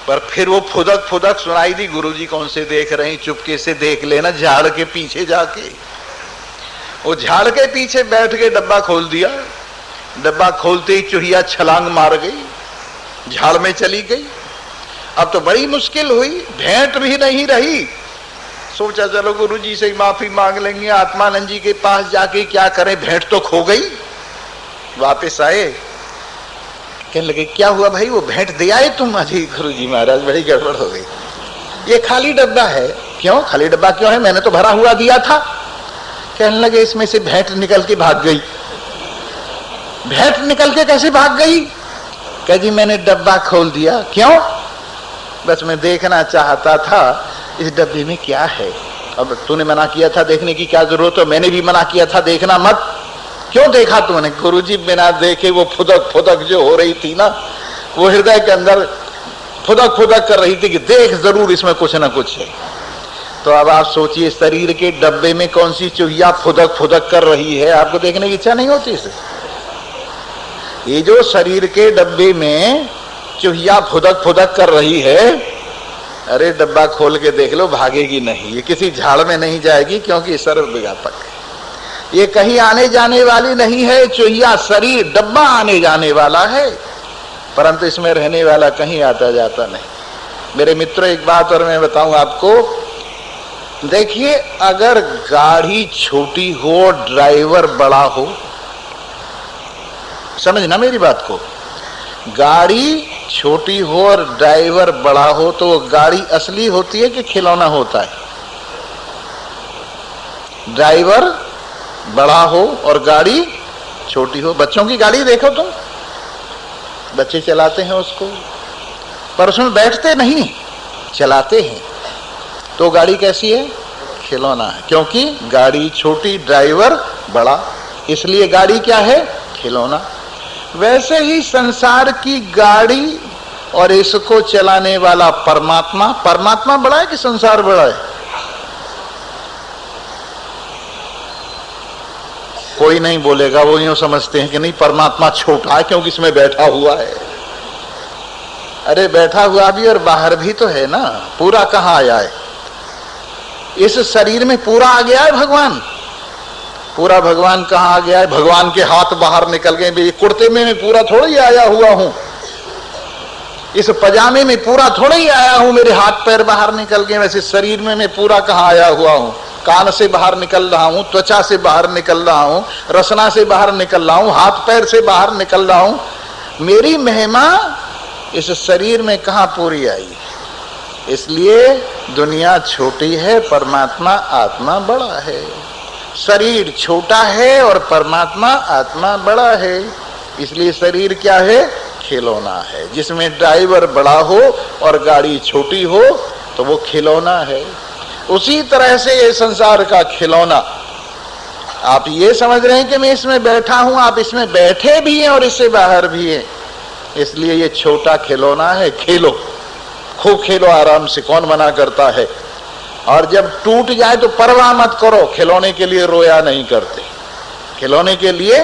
[SPEAKER 1] पर फिर वो फुदक फुदक सुनाई दी। गुरुजी कौन से देख रहे हैं, चुपके से देख लेना, झाड़ के पीछे जाके। वो झाड़ के पीछे बैठ के डब्बा खोल दिया। डब्बा खोलते ही चूहिया छलांग मार गई, झाड़ में चली गई। अब तो बड़ी मुश्किल हुई, भेंट भी नहीं रही। सोचा चलो गुरुजी से माफी मांग लेंगे, आत्मानंद जी के पास जाके क्या करें, भेंट तो खो गई। वापस आए, कहने लगे क्या हुआ भाई, वो भेंट दे आए तुम? अजी गुरु जी महाराज बड़ी गड़बड़ हो गई, ये खाली डब्बा है। क्यों खाली डब्बा क्यों है, मैंने तो भरा हुआ दिया था। कहने लगे इसमें से भेंट निकल के भाग गई। भेंट निकल के कैसे भाग गई? कह जी मैंने डब्बा खोल दिया। क्यों? बस मैं देखना चाहता था इस डब्बे में क्या है। अब तूने मना किया था, देखने की क्या जरूरत है, मैंने भी मना किया था देखना मत। क्यों देखा तूने? गुरुजी बिना देखे वो फुदक फुदक जो हो रही थी ना, वो हृदय के अंदर फुदक फुदक कर रही थी कि देख जरूर इसमें कुछ ना कुछ है। तो अब आप सोचिए शरीर के डब्बे में कौन सी चूहिया फुदक फुदक कर रही है, आपको देखने की इच्छा नहीं होती इसे? ये जो शरीर के डब्बे में चूहिया फुदक फुदक कर रही है, अरे डब्बा खोल के देख लो, भागेगी नहीं, ये किसी झाड़ में नहीं जाएगी, क्योंकि सर्वव्यापक है। ये कहीं आने जाने वाली नहीं है चूहिया, शरीर डब्बा आने जाने वाला है, परंतु इसमें रहने वाला कहीं आता जाता नहीं। मेरे मित्रों एक बात और मैं बताऊं आपको, देखिए अगर गाड़ी छोटी हो, ड्राइवर बड़ा हो, समझना मेरी बात को, गाड़ी छोटी हो और ड्राइवर बड़ा हो तो वो गाड़ी असली होती है कि खिलौना होता है? ड्राइवर बड़ा हो और गाड़ी छोटी हो। बच्चों की गाड़ी देखो तुम, बच्चे चलाते हैं उसको, पर उसमें बैठते नहीं, चलाते हैं। तो गाड़ी कैसी है? खिलौना है, क्योंकि गाड़ी छोटी, ड्राइवर बड़ा, इसलिए गाड़ी क्या है? खिलौना। वैसे ही संसार की गाड़ी और इसको चलाने वाला परमात्मा, परमात्मा बड़ा है कि संसार बड़ा है? कोई नहीं बोलेगा, वो यूं समझते हैं कि नहीं परमात्मा छोटा है क्योंकि इसमें बैठा हुआ है। अरे बैठा हुआ भी और बाहर भी तो है ना, पूरा कहाँ आया है? इस शरीर में पूरा आ गया है भगवान। पूरा भगवान कहाँ आ गया है? भगवान के हाथ बाहर निकल गए। कुर्ते में मैं पूरा थोड़ा ही आया हुआ हूं, इस पजामे में पूरा थोड़ा ही आया हूं, मेरे हाथ पैर बाहर निकल गए। वैसे शरीर में मैं पूरा कहाँ आया हुआ हूं? कान से बाहर निकल रहा हूं, त्वचा से बाहर निकल रहा हूं, रसना से बाहर निकल रहा हूं, हाथ पैर से बाहर निकल रहा हूं। मेरी महिमा इस शरीर में कहाँ पूरी आई? इसलिए दुनिया छोटी है, परमात्मा आत्मा बड़ा है। शरीर छोटा है और परमात्मा आत्मा बड़ा है, इसलिए शरीर क्या है? खिलौना है। जिसमें ड्राइवर बड़ा हो और गाड़ी छोटी हो तो वो खिलौना है। उसी तरह से ये संसार का खिलौना, आप ये समझ रहे हैं कि मैं इसमें बैठा हूं, आप इसमें बैठे भी हैं और इससे बाहर भी हैं, इसलिए ये छोटा खिलौना है। खेलो, खूब खेलो आराम से, कौन मना करता है? और जब टूट जाए तो परवाह मत करो, खिलौने के लिए रोया नहीं करते, खिलौने के लिए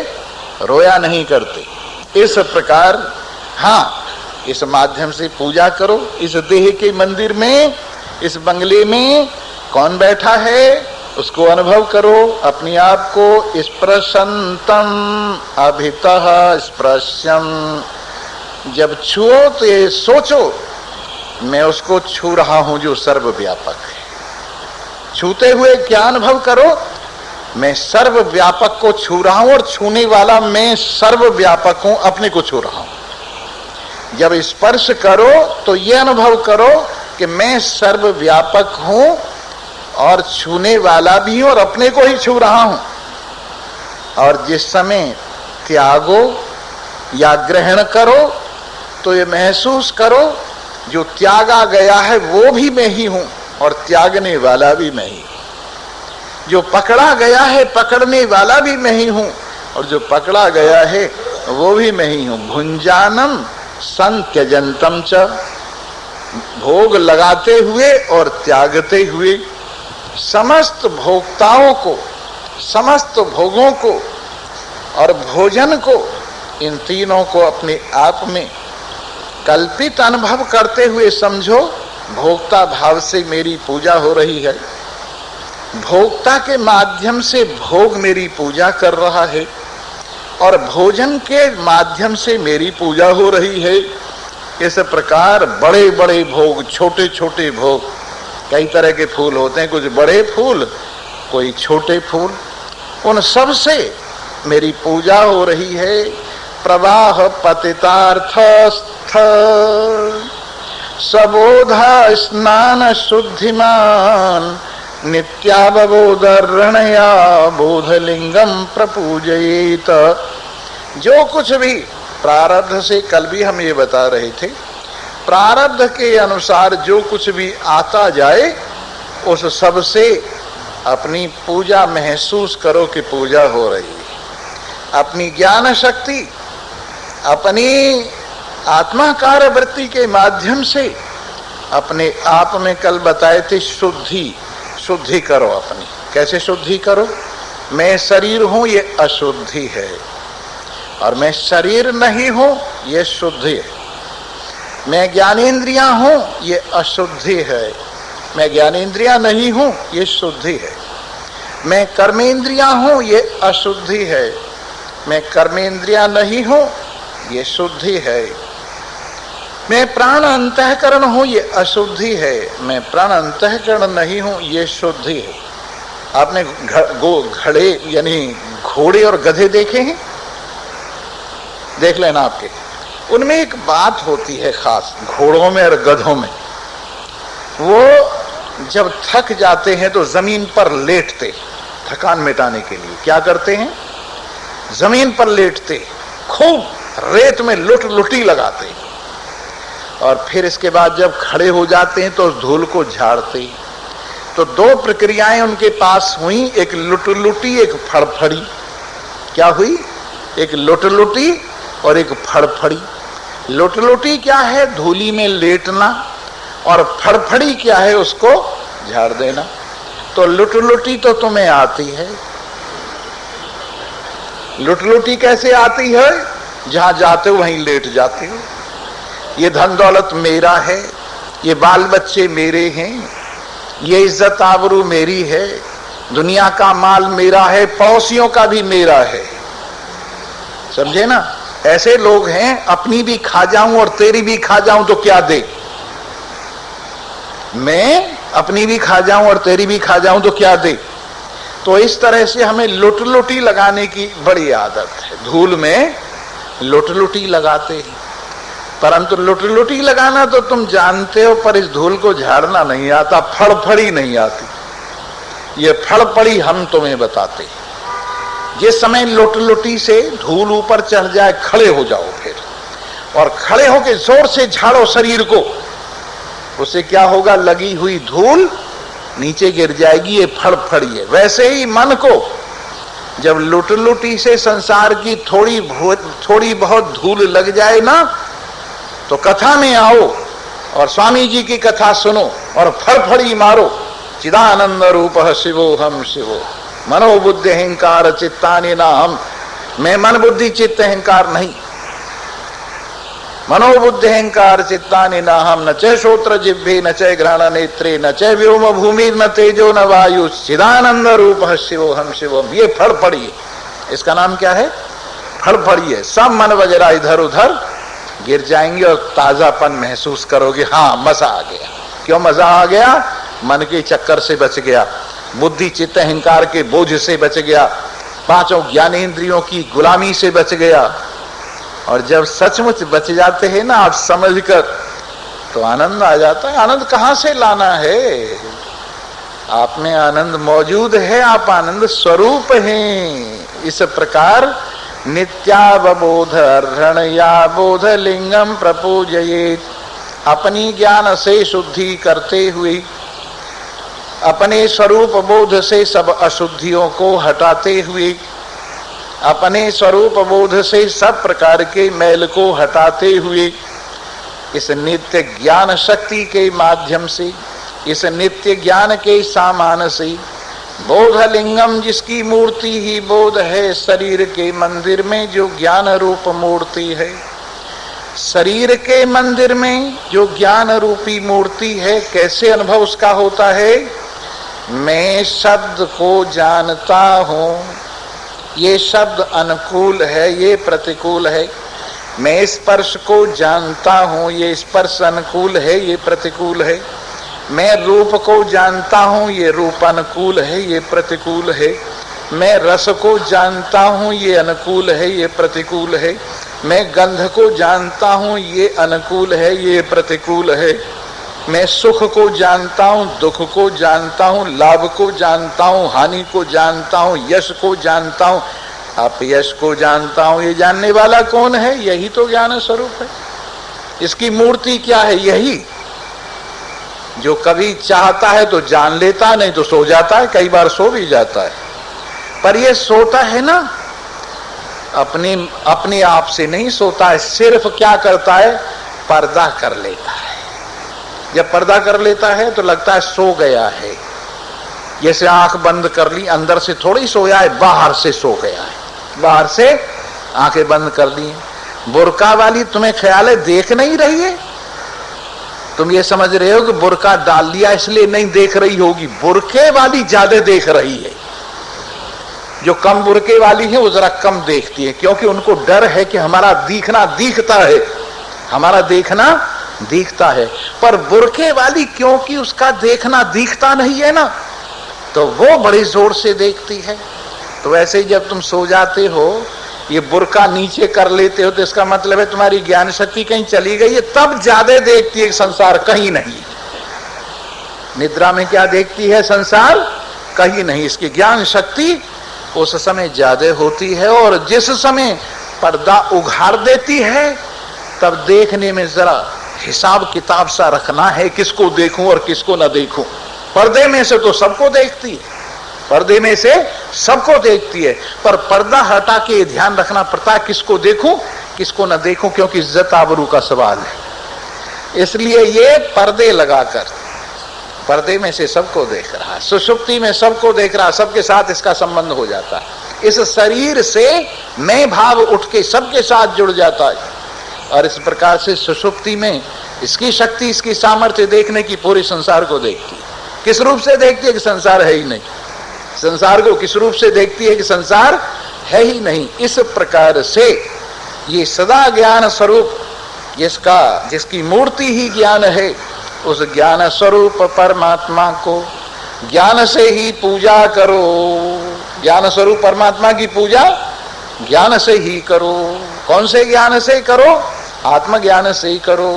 [SPEAKER 1] रोया नहीं करते। इस प्रकार हाँ, इस माध्यम से पूजा करो। इस देह के मंदिर में, इस बंगले में कौन बैठा है उसको अनुभव करो। अपने आप को स्पृशंतम अभितः स्पृश्यम, जब छुओ तो ये सोचो मैं उसको छू रहा हूं जो सर्वव्यापक है। छूते हुए क्या अनुभव करो? मैं सर्वव्यापक को छू रहा हूं और छूने वाला मैं सर्वव्यापक हूं, अपने को छू रहा हूं। जब स्पर्श करो तो यह अनुभव करो कि मैं सर्वव्यापक हूं और छूने वाला भी हूं और अपने को ही छू रहा हूं। और जिस समय त्यागो या ग्रहण करो तो ये महसूस करो जो त्यागा गया है वो भी मैं ही हूं और त्यागने वाला भी मैं ही। जो पकड़ा गया है पकड़ने वाला भी मैं ही हूं और जो पकड़ा गया है वो भी मैं ही हूं। भुंजानम संत्यजंतम च, भोग लगाते हुए और त्यागते हुए समस्त भोक्ताओं को, समस्त भोगों को और भोजन को, इन तीनों को अपने आप में कल्पित अनुभव करते हुए समझो भोक्ता भाव से मेरी पूजा हो रही है। भोक्ता के माध्यम से भोग मेरी पूजा कर रहा है और भोजन के माध्यम से मेरी पूजा हो रही है। इस प्रकार बड़े बड़े भोग, छोटे छोटे भोग, कई तरह के फूल होते हैं, कुछ बड़े फूल, कोई छोटे फूल, उन सब से मेरी पूजा हो रही है। प्रवाह पतितार्थस्थ सबोधा स्नान शुद्धिमान नित्यावबोधरणया बोधलिंगम प्रपूजयेत। जो कुछ भी प्रारब्ध से, कल भी हम ये बता रहे थे, प्रारब्ध के अनुसार जो कुछ भी आता जाए उस सब से अपनी पूजा महसूस करो कि पूजा हो रही है। अपनी ज्ञान शक्ति, अपनी आत्माकार वृत्ति के माध्यम से अपने आप में, कल बताए थे, शुद्धि करो अपनी। कैसे शुद्धि करो? मैं शरीर हूं ये अशुद्धि है, और मैं शरीर नहीं हूं ये शुद्धि है। मैं ज्ञानेंद्रियां हूं ये अशुद्धि है, मैं ज्ञानेंद्रियां नहीं हूं ये शुद्धि है। मैं कर्मेंद्रियां हूं ये अशुद्धि है, मैं कर्मेंद्रियां नहीं हूं ये शुद्धि है। मैं प्राण अंतःकरण हूं ये अशुद्धि है, मैं प्राण अंतःकरण नहीं हूं ये शुद्धि है। आपने घड़े यानी घोड़े और गधे देखे हैं? देख लेना आपके, उनमें एक बात होती है खास, घोड़ों में और गधों में। वो जब थक जाते हैं तो जमीन पर लेटते, थकान मिटाने के लिए क्या करते हैं? जमीन पर लेटते, खूब रेत में लुटी लगाते, और फिर इसके बाद जब खड़े हो जाते हैं तो उस धूल को झाड़ते। तो दो प्रक्रियाएं उनके पास हुई, एक लुटी एक फड़फड़ी। क्या हुई? एक लुटी और एक फड़फड़ी। लुटी क्या है? धूली में लेटना, और फड़फड़ी क्या है? उसको झाड़ देना। तो लुटी तो तुम्हें आती है। लुटी कैसे आती है? जहां जाते हो वहीं लेट जाते हो। ये धन दौलत मेरा है, ये बाल बच्चे मेरे हैं, ये इज्जत आबरू मेरी है, दुनिया का माल मेरा है, पड़ोसियों का भी मेरा है। समझे ना? ऐसे लोग हैं, अपनी भी खा जाऊं और तेरी भी खा जाऊं तो क्या दे? मैं अपनी भी खा जाऊं और तेरी भी खा जाऊं तो क्या दे? तो इस तरह से हमें लुटी लगाने की बड़ी आदत है। धूल में लुटी लगाते हैं, परंतु लुटी लगाना तो तुम जानते हो, पर इस धूल को झाड़ना नहीं आता, फड़फड़ी नहीं आती। ये फड़फड़ी हम तुम्हें बताते हैं। जिस समय लुटी से धूल ऊपर चढ़ जाए, खड़े हो जाओ फिर, और खड़े होकर जोर से झाड़ो शरीर को। उससे क्या होगा? लगी हुई धूल नीचे गिर जाएगी, ये फड़फड़ी है। वैसे ही मन को जब लुटी से संसार की थोड़ी बहुत धूल लग जाए ना, तो कथा में आओ और स्वामी जी की कथा सुनो और फड़फड़ी मारो। चिदानंद रूप शिवो हम शिवो मनोबुद्धि अहंकार चित्तानि ना हम। मैं मन बुद्धि चित्त अहंकार नहीं, मनोबुद्धि अहंकार चित्तानि ना हम। न च श्रोत्र जिह्वे न च घ्राण नेत्रे न च व्योम भूमि न तेजो न वायु चिदानंद रूप शिवो हम शिवम। ये फड़फड़ी है, इसका नाम क्या है? फड़फड़ी है। सब मन वजरा इधर उधर गिर जाएंगे और ताजापन महसूस करोगे। हाँ, मजा आ गया। क्यों मजा आ गया? मन के चक्कर से बच गया, बुद्धि चित्त अहंकार के बोझ से बच गया, पांचों ज्ञानेंद्रियों की गुलामी से बच गया। और जब सचमुच बच जाते हैं ना आप समझकर, तो आनंद आ जाता है। आनंद कहां से लाना है? आप में आनंद मौजूद है, आप आनंद स्वरूप हैं। इस प्रकार नित्यावबोध अर्हणया बोध लिंगम प्रपूजयेत। अपनी ज्ञान से शुद्धि करते हुए, अपने स्वरूप बोध से सब अशुद्धियों को हटाते हुए, अपने स्वरूप बोध से सब प्रकार के मैल को हटाते हुए, इस नित्य ज्ञान शक्ति के माध्यम से, इस नित्य ज्ञान के सामान से, बोधलिंगम जिसकी मूर्ति ही बोध है, शरीर के मंदिर में जो ज्ञान रूप मूर्ति है, शरीर के मंदिर में जो ज्ञान रूपी मूर्ति है, कैसे अनुभव उसका होता है? मैं शब्द को जानता हूं, ये शब्द अनुकूल है, ये प्रतिकूल है। मैं स्पर्श को जानता हूं, ये स्पर्श अनुकूल है, ये प्रतिकूल है। मैं रूप को जानता हूं, ये रूप अनुकूल है, ये प्रतिकूल है। मैं रस को जानता हूं, ये अनुकूल है, ये प्रतिकूल है। मैं गंध को जानता हूं, ये अनुकूल है, ये प्रतिकूल है। मैं सुख को जानता हूं, दुख को जानता हूं, लाभ को जानता हूं, हानि को जानता हूं, यश को जानता हूं, अपयश को जानता हूं। ये जानने वाला कौन है? यही तो ज्ञान स्वरूप है। इसकी मूर्ति क्या है? यही जो कभी चाहता है तो जान लेता, नहीं तो सो जाता है, कई बार सो भी जाता है। पर ये सोता है ना, अपने आप से नहीं सोता है, सिर्फ क्या करता है? पर्दा कर लेता है। जब पर्दा कर लेता है तो लगता है सो गया है, जैसे आंख बंद कर ली, अंदर से थोड़ी सोया है, बाहर से सो गया है। बाहर से आंखें बंद कर ली। बुर्का वाली तुम्हें ख्याल है देख नहीं रही है? तुम ये समझ रहे हो कि बुर्का डाल लिया इसलिए नहीं देख रही होगी। बुर्के वाली ज्यादा देख रही है। जो कम बुर्के वाली है वो जरा कम देखती है, क्योंकि उनको डर है कि हमारा दिखना दिखता है, हमारा देखना दिखता है। पर बुर्के वाली क्योंकि उसका देखना दिखता नहीं है ना, तो वो बड़े जोर से देखती है। तो वैसे ही जब तुम सो जाते हो, ये बुर्का नीचे कर लेते हो, तो इसका मतलब है तुम्हारी ज्ञान शक्ति कहीं चली गई है, तब ज्यादा देखती है संसार, कहीं नहीं। निद्रा में क्या देखती है? संसार कहीं नहीं। इसकी ज्ञान शक्ति उस समय ज्यादा होती है, और जिस समय पर्दा उघाड़ देती है तब देखने में जरा हिसाब किताब सा रखना है, किसको देखूं और किसको न देखूं। पर्दे में से तो सबको देखती है, पर्दे में से सबको देखती है, पर पर्दा हटा के ध्यान रखना पड़ता है किसको देखूं किसको न देखूं, क्योंकि इज्जत आबरू का सवाल है। इसलिए ये पर्दे लगाकर पर्दे में से सबको देख रहा है, सुषुप्ति में सबको देख रहा है, सबके साथ इसका संबंध हो जाता है। इस शरीर से मैं भाव उठ के सबके साथ जुड़ जाता है, और इस प्रकार से सुषुप्ति में इसकी शक्ति, इसकी सामर्थ्य देखने की पूरे संसार को देखती है। किस रूप से देखती है? कि संसार है ही नहीं। संसार को किस रूप से देखती है? कि संसार है ही नहीं। इस प्रकार से ये सदा ज्ञान स्वरूप जिसकी मूर्ति ही ज्ञान है, उस ज्ञान स्वरूप परमात्मा को ज्ञान से ही पूजा करो। ज्ञान स्वरूप परमात्मा की पूजा ज्ञान से ही करो। कौन से ज्ञान से करो? आत्मज्ञान से ही करो।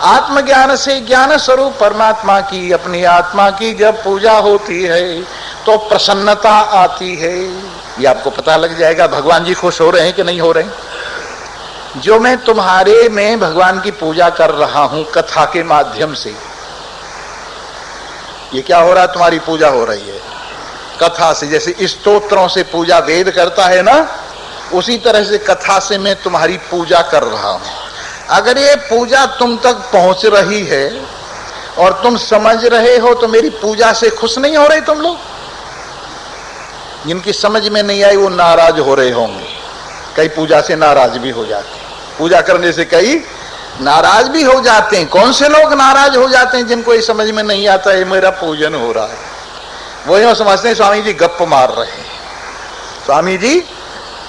[SPEAKER 1] आत्मज्ञान से ज्ञान स्वरूप परमात्मा की, अपनी आत्मा की जब पूजा होती है तो प्रसन्नता आती है। ये आपको पता लग जाएगा भगवान जी खुश हो रहे हैं कि नहीं हो रहे। जो मैं तुम्हारे में भगवान की पूजा कर रहा हूं कथा के माध्यम से, ये क्या हो रहा है? तुम्हारी पूजा हो रही है कथा से। जैसे स्तोत्रों से पूजा वेद करता है ना, उसी तरह से कथा से मैं तुम्हारी पूजा कर रहा हूं। अगर ये पूजा तुम तक पहुंच रही है और तुम समझ रहे हो, तो मेरी पूजा से खुश नहीं हो रहे तुम लोग? जिनकी समझ में नहीं आई वो नाराज हो रहे होंगे। कई पूजा से नाराज भी हो जाते हैं, पूजा करने से कई नाराज भी हो जाते हैं। कौन से लोग नाराज हो जाते हैं? जिनको ये समझ में नहीं आता है मेरा पूजन हो रहा है, वो यूं समझते हैं स्वामी जी गप्प मार रहे हैं। स्वामी जी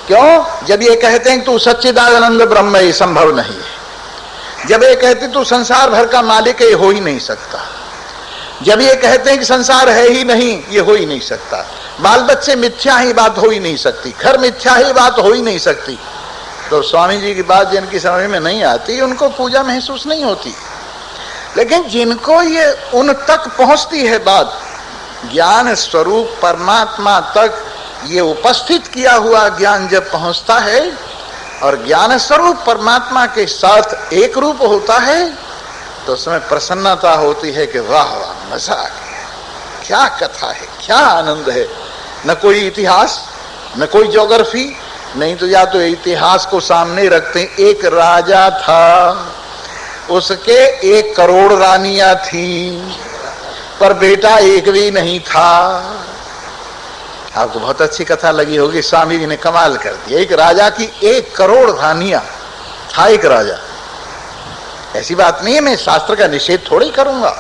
[SPEAKER 1] क्यों? जब ये कहते हैं तू सच्चिदानंद ब्रह्म, ये संभव नहीं है। जब ये कहते तू संसार भर का मालिक है, ये हो ही नहीं सकता। जब ये कहते हैं कि संसार है ही नहीं, ये हो ही नहीं सकता। बाल बच्चे मिथ्या ही बात हो ही नहीं सकती, घर मिथ्या ही बात हो ही नहीं सकती। तो स्वामी जी की बात जिनकी समझ में नहीं आती, उनको पूजा महसूस नहीं होती। लेकिन जिनको ये उन तक पहुंचती है बात, ज्ञान स्वरूप परमात्मा तक ये उपस्थित किया हुआ ज्ञान जब पहुंचता है और ज्ञान स्वरूप परमात्मा के साथ एक रूप होता है, तो उसमें प्रसन्नता होती है कि वाह वाह, मजा आ गया, क्या कथा है, क्या आनंद है। न कोई इतिहास, न कोई ज्योग्राफी, नहीं तो या तो इतिहास को सामने रखते हैं। एक राजा था, उसके 1 करोड़ रानियां थी, पर बेटा एक भी नहीं था। आपको बहुत अच्छी कथा लगी होगी, स्वामी जी ने कमाल कर दिया। एक राजा की 1 करोड़ रानियां था, एक राजा। ऐसी बात नहीं है, मैं शास्त्र का निषेध थोड़ी करूंगा।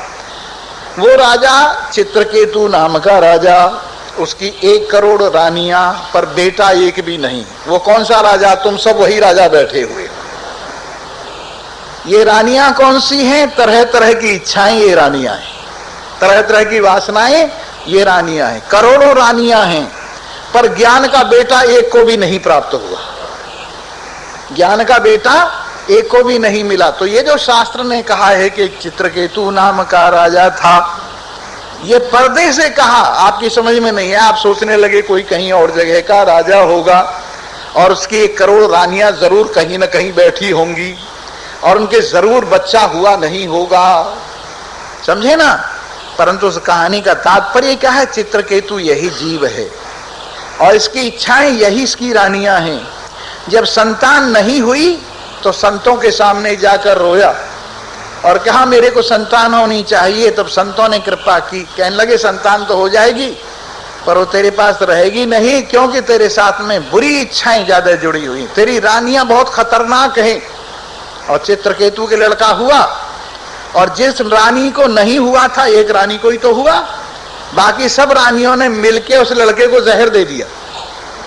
[SPEAKER 1] वो राजा चित्रकेतु नाम का राजा, उसकी 1 करोड़ रानियां, पर बेटा एक भी नहीं। वो कौन सा राजा? तुम सब वही राजा बैठे हुए। ये रानियां कौन सी हैं? तरह तरह की इच्छाएं ये रानियां हैं, तरह तरह की वासनाएं ये रानियां हैं। करोड़ों रानियां हैं, पर ज्ञान का बेटा एक को भी नहीं प्राप्त हुआ। ज्ञान का बेटा एक को भी नहीं मिला। तो ये जो शास्त्र ने कहा है कि चित्रकेतु नाम का राजा था, ये पर्दे से कहा, आपकी समझ में नहीं है। आप सोचने लगे कोई कहीं और जगह का राजा होगा और उसकी 1 करोड़ रानियां जरूर कहीं न कहीं बैठी होंगी और उनके जरूर बच्चा हुआ नहीं होगा, समझे ना। परंतु उस कहानी का तात्पर्य क्या है? चित्रकेतु यही जीव है और इसकी इच्छाएं यही इसकी रानियां हैं। जब संतान नहीं हुई तो संतों के सामने जाकर रोया और कहा मेरे को संतान होनी चाहिए। तब संतों ने कृपा की, कहने लगे संतान तो हो जाएगी पर वो तेरे पास रहेगी नहीं, क्योंकि तेरे साथ में बुरी इच्छाएं ज्यादा जुड़ी हुई, तेरी रानियां बहुत खतरनाक हैं। और चित्रकेतु के लड़का हुआ और जिस रानी को नहीं हुआ था, एक रानी को ही तो हुआ, बाकी सब रानियों ने मिलके उस लड़के को जहर दे दिया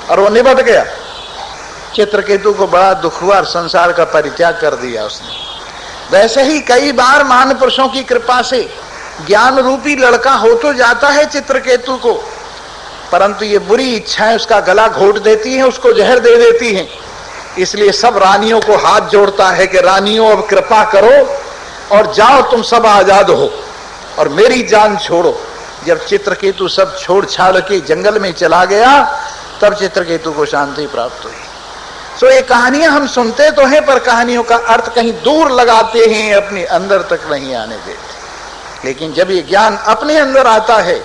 [SPEAKER 1] और वो निबट गया। चित्रकेतु को बड़ा दुख हुआ और संसार का परित्याग कर दिया उसने। वैसे ही कई बार महान पुरुषों की कृपा से ज्ञान रूपी लड़का हो तो जाता है चित्रकेतु को, परंतु ये बुरी इच्छाएं उसका गला घोट देती हैं, उसको जहर दे देती हैं। इसलिए सब रानियों को हाथ जोड़ता है कि रानियों अब कृपा करो और जाओ, तुम सब आजाद हो और मेरी जान छोड़ो। जब चित्रकेतु सब छोड़ छाड़ के जंगल में चला गया तब चित्रकेतु को शांति प्राप्त हुई। सो ये कहानियां हम सुनते तो हैं पर कहानियों का अर्थ कहीं दूर लगाते हैं, अपने अंदर तक नहीं आने देते। लेकिन जब ये ज्ञान अपने अंदर आता है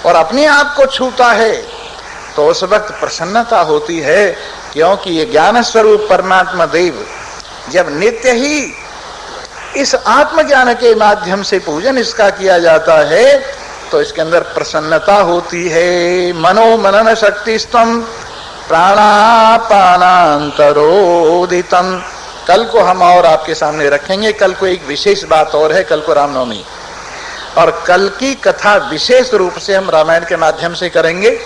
[SPEAKER 1] और अपने आप को छूता है तो उस वक्त प्रसन्नता होती है, क्योंकि ये ज्ञान स्वरूप परमात्मा देव जब नित्य ही इस आत्मज्ञान के माध्यम से पूजन इसका किया जाता है तो इसके अंदर प्रसन्नता होती है। मनो मनन शक्ति स्तम प्राणापानांतरोदितम। कल को हम और आपके सामने रखेंगे। कल को एक विशेष बात और है, कल को रामनवमी और कल की कथा विशेष रूप से हम रामायण के माध्यम से करेंगे।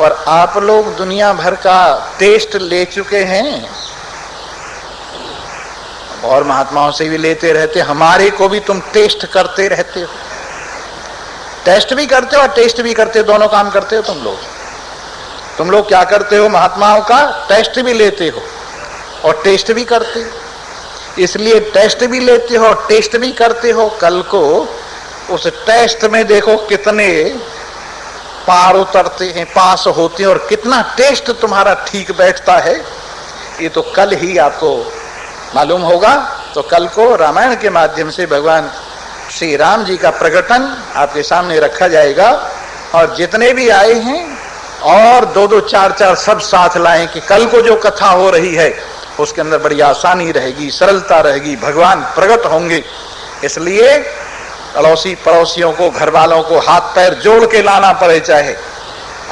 [SPEAKER 1] और आप लोग दुनिया भर का टेस्ट ले चुके हैं और महात्माओं से भी लेते रहते, हमारे को भी तुम टेस्ट करते रहते हो। टेस्ट भी करते हो और टेस्ट भी करते हो, दोनों काम करते हो तुम लोग क्या करते हो? महात्माओं का टेस्ट भी लेते हो और टेस्ट भी करते हो। इसलिए टेस्ट भी लेते हो और टेस्ट भी करते हो। कल को उस टेस्ट में देखो कितने पार उतरते हैं, पास होते हैं और कितना टेस्ट तुम्हारा ठीक बैठता है, ये तो कल ही आपको मालूम होगा। तो कल को रामायण के माध्यम से भगवान श्री राम जी का प्रकटन आपके सामने रखा जाएगा और जितने भी आए हैं और 2-2, 4-4 सब साथ लाएं कि कल को जो कथा हो रही है उसके अंदर बड़ी आसानी रहेगी, सरलता रहेगी, भगवान प्रकट होंगे। इसलिए अड़ोसी पड़ोसियों को, घर वालों को हाथ पैर जोड़ के लाना पड़े, चाहे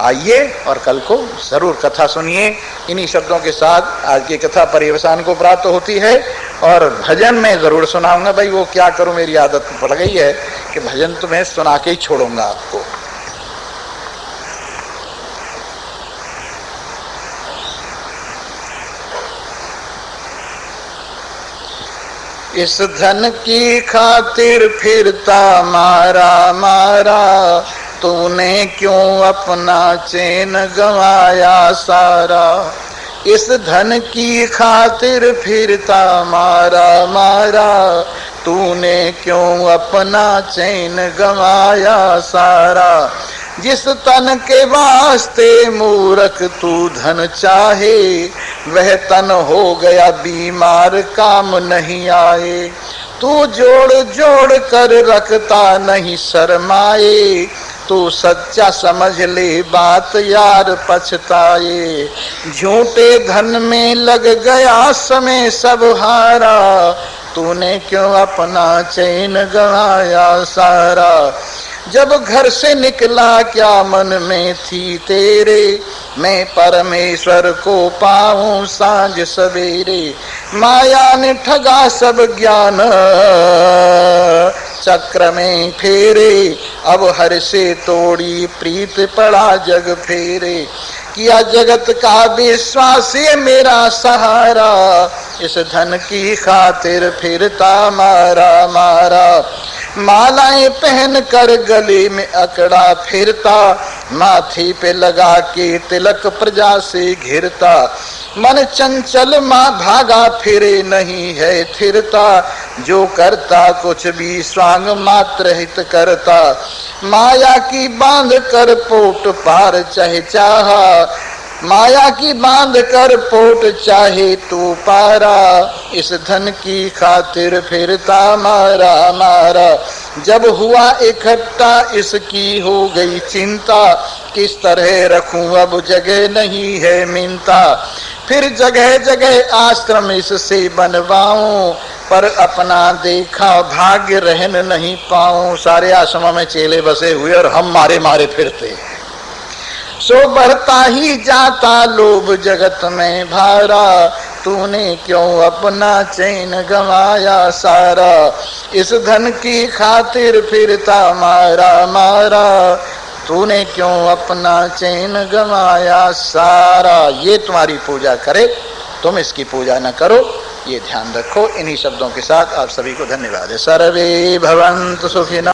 [SPEAKER 1] आइए और कल को जरूर कथा सुनिए। इन्हीं शब्दों के साथ आज की कथा पर्यवसान को प्राप्त होती है। और भजन में जरूर सुनाऊंगा। भाई वो क्या करूं, मेरी आदत पड़ गई है कि भजन तो मैं सुना के ही छोड़ूंगा आपको। इस धन की खातिर फिरता मारा मारा, तूने क्यों अपना चैन गंवाया सारा। इस धन की खातिर फिरता मारा मारा, तूने क्यों अपना चैन गंवाया सारा। जिस तन के वास्ते मूर्ख तू धन चाहे, वह तन हो गया बीमार, काम नहीं आए। तू जोड़ जोड़ कर रखता नहीं शर्माए, तू सच्चा समझ ले बात यार पछताए। झूठे धन में लग गया समय सब हारा, तूने क्यों अपना चैन गंवाया सारा। जब घर से निकला क्या मन में थी तेरे, मैं परमेश्वर को पाऊं सांझ सवेरे। माया ने ठगा सब ज्ञान चक्र में फेरे, अब हर से तोड़ी प्रीत पड़ा जग फेरे। किया जगत का विश्वास ये मेरा सहारा, इस धन की खातिर फिरता मारा मारा। मालाएं पहन कर गले में अकड़ा फिरता, माथे पे लगा के तिलक प्रजा से घिरता। मन चंचल माँ भागा फिरे नहीं है थिरता, जो करता कुछ भी स्वांग मात्र हित करता। माया की बांध कर पोट पार चाहे चाहा, माया की बांध कर पोट चाहे तू पारा, इस धन की खातिर फिरता मारा मारा। जब हुआ इकट्ठा इसकी हो गई चिंता, किस तरह रखूं अब जगह नहीं है मिलता। फिर जगह जगह आश्रम इससे बनवाऊं, पर अपना देखा भाग्य रहन नहीं पाऊं। सारे आश्रमों में चेले बसे हुए और हम मारे मारे फिरते, सो बढ़ता ही जाता लोभ जगत में भारा। तूने क्यों अपना चैन गंवाया सारा, इस धन की खातिर फिरता मारा मारा। तूने क्यों अपना चैन गंवाया सारा। ये तुम्हारी पूजा करे, तुम इसकी पूजा न करो, ये ध्यान रखो। इन्हीं शब्दों के साथ आप सभी को धन्यवाद है। सर्वे भवन्तु सुखिनः।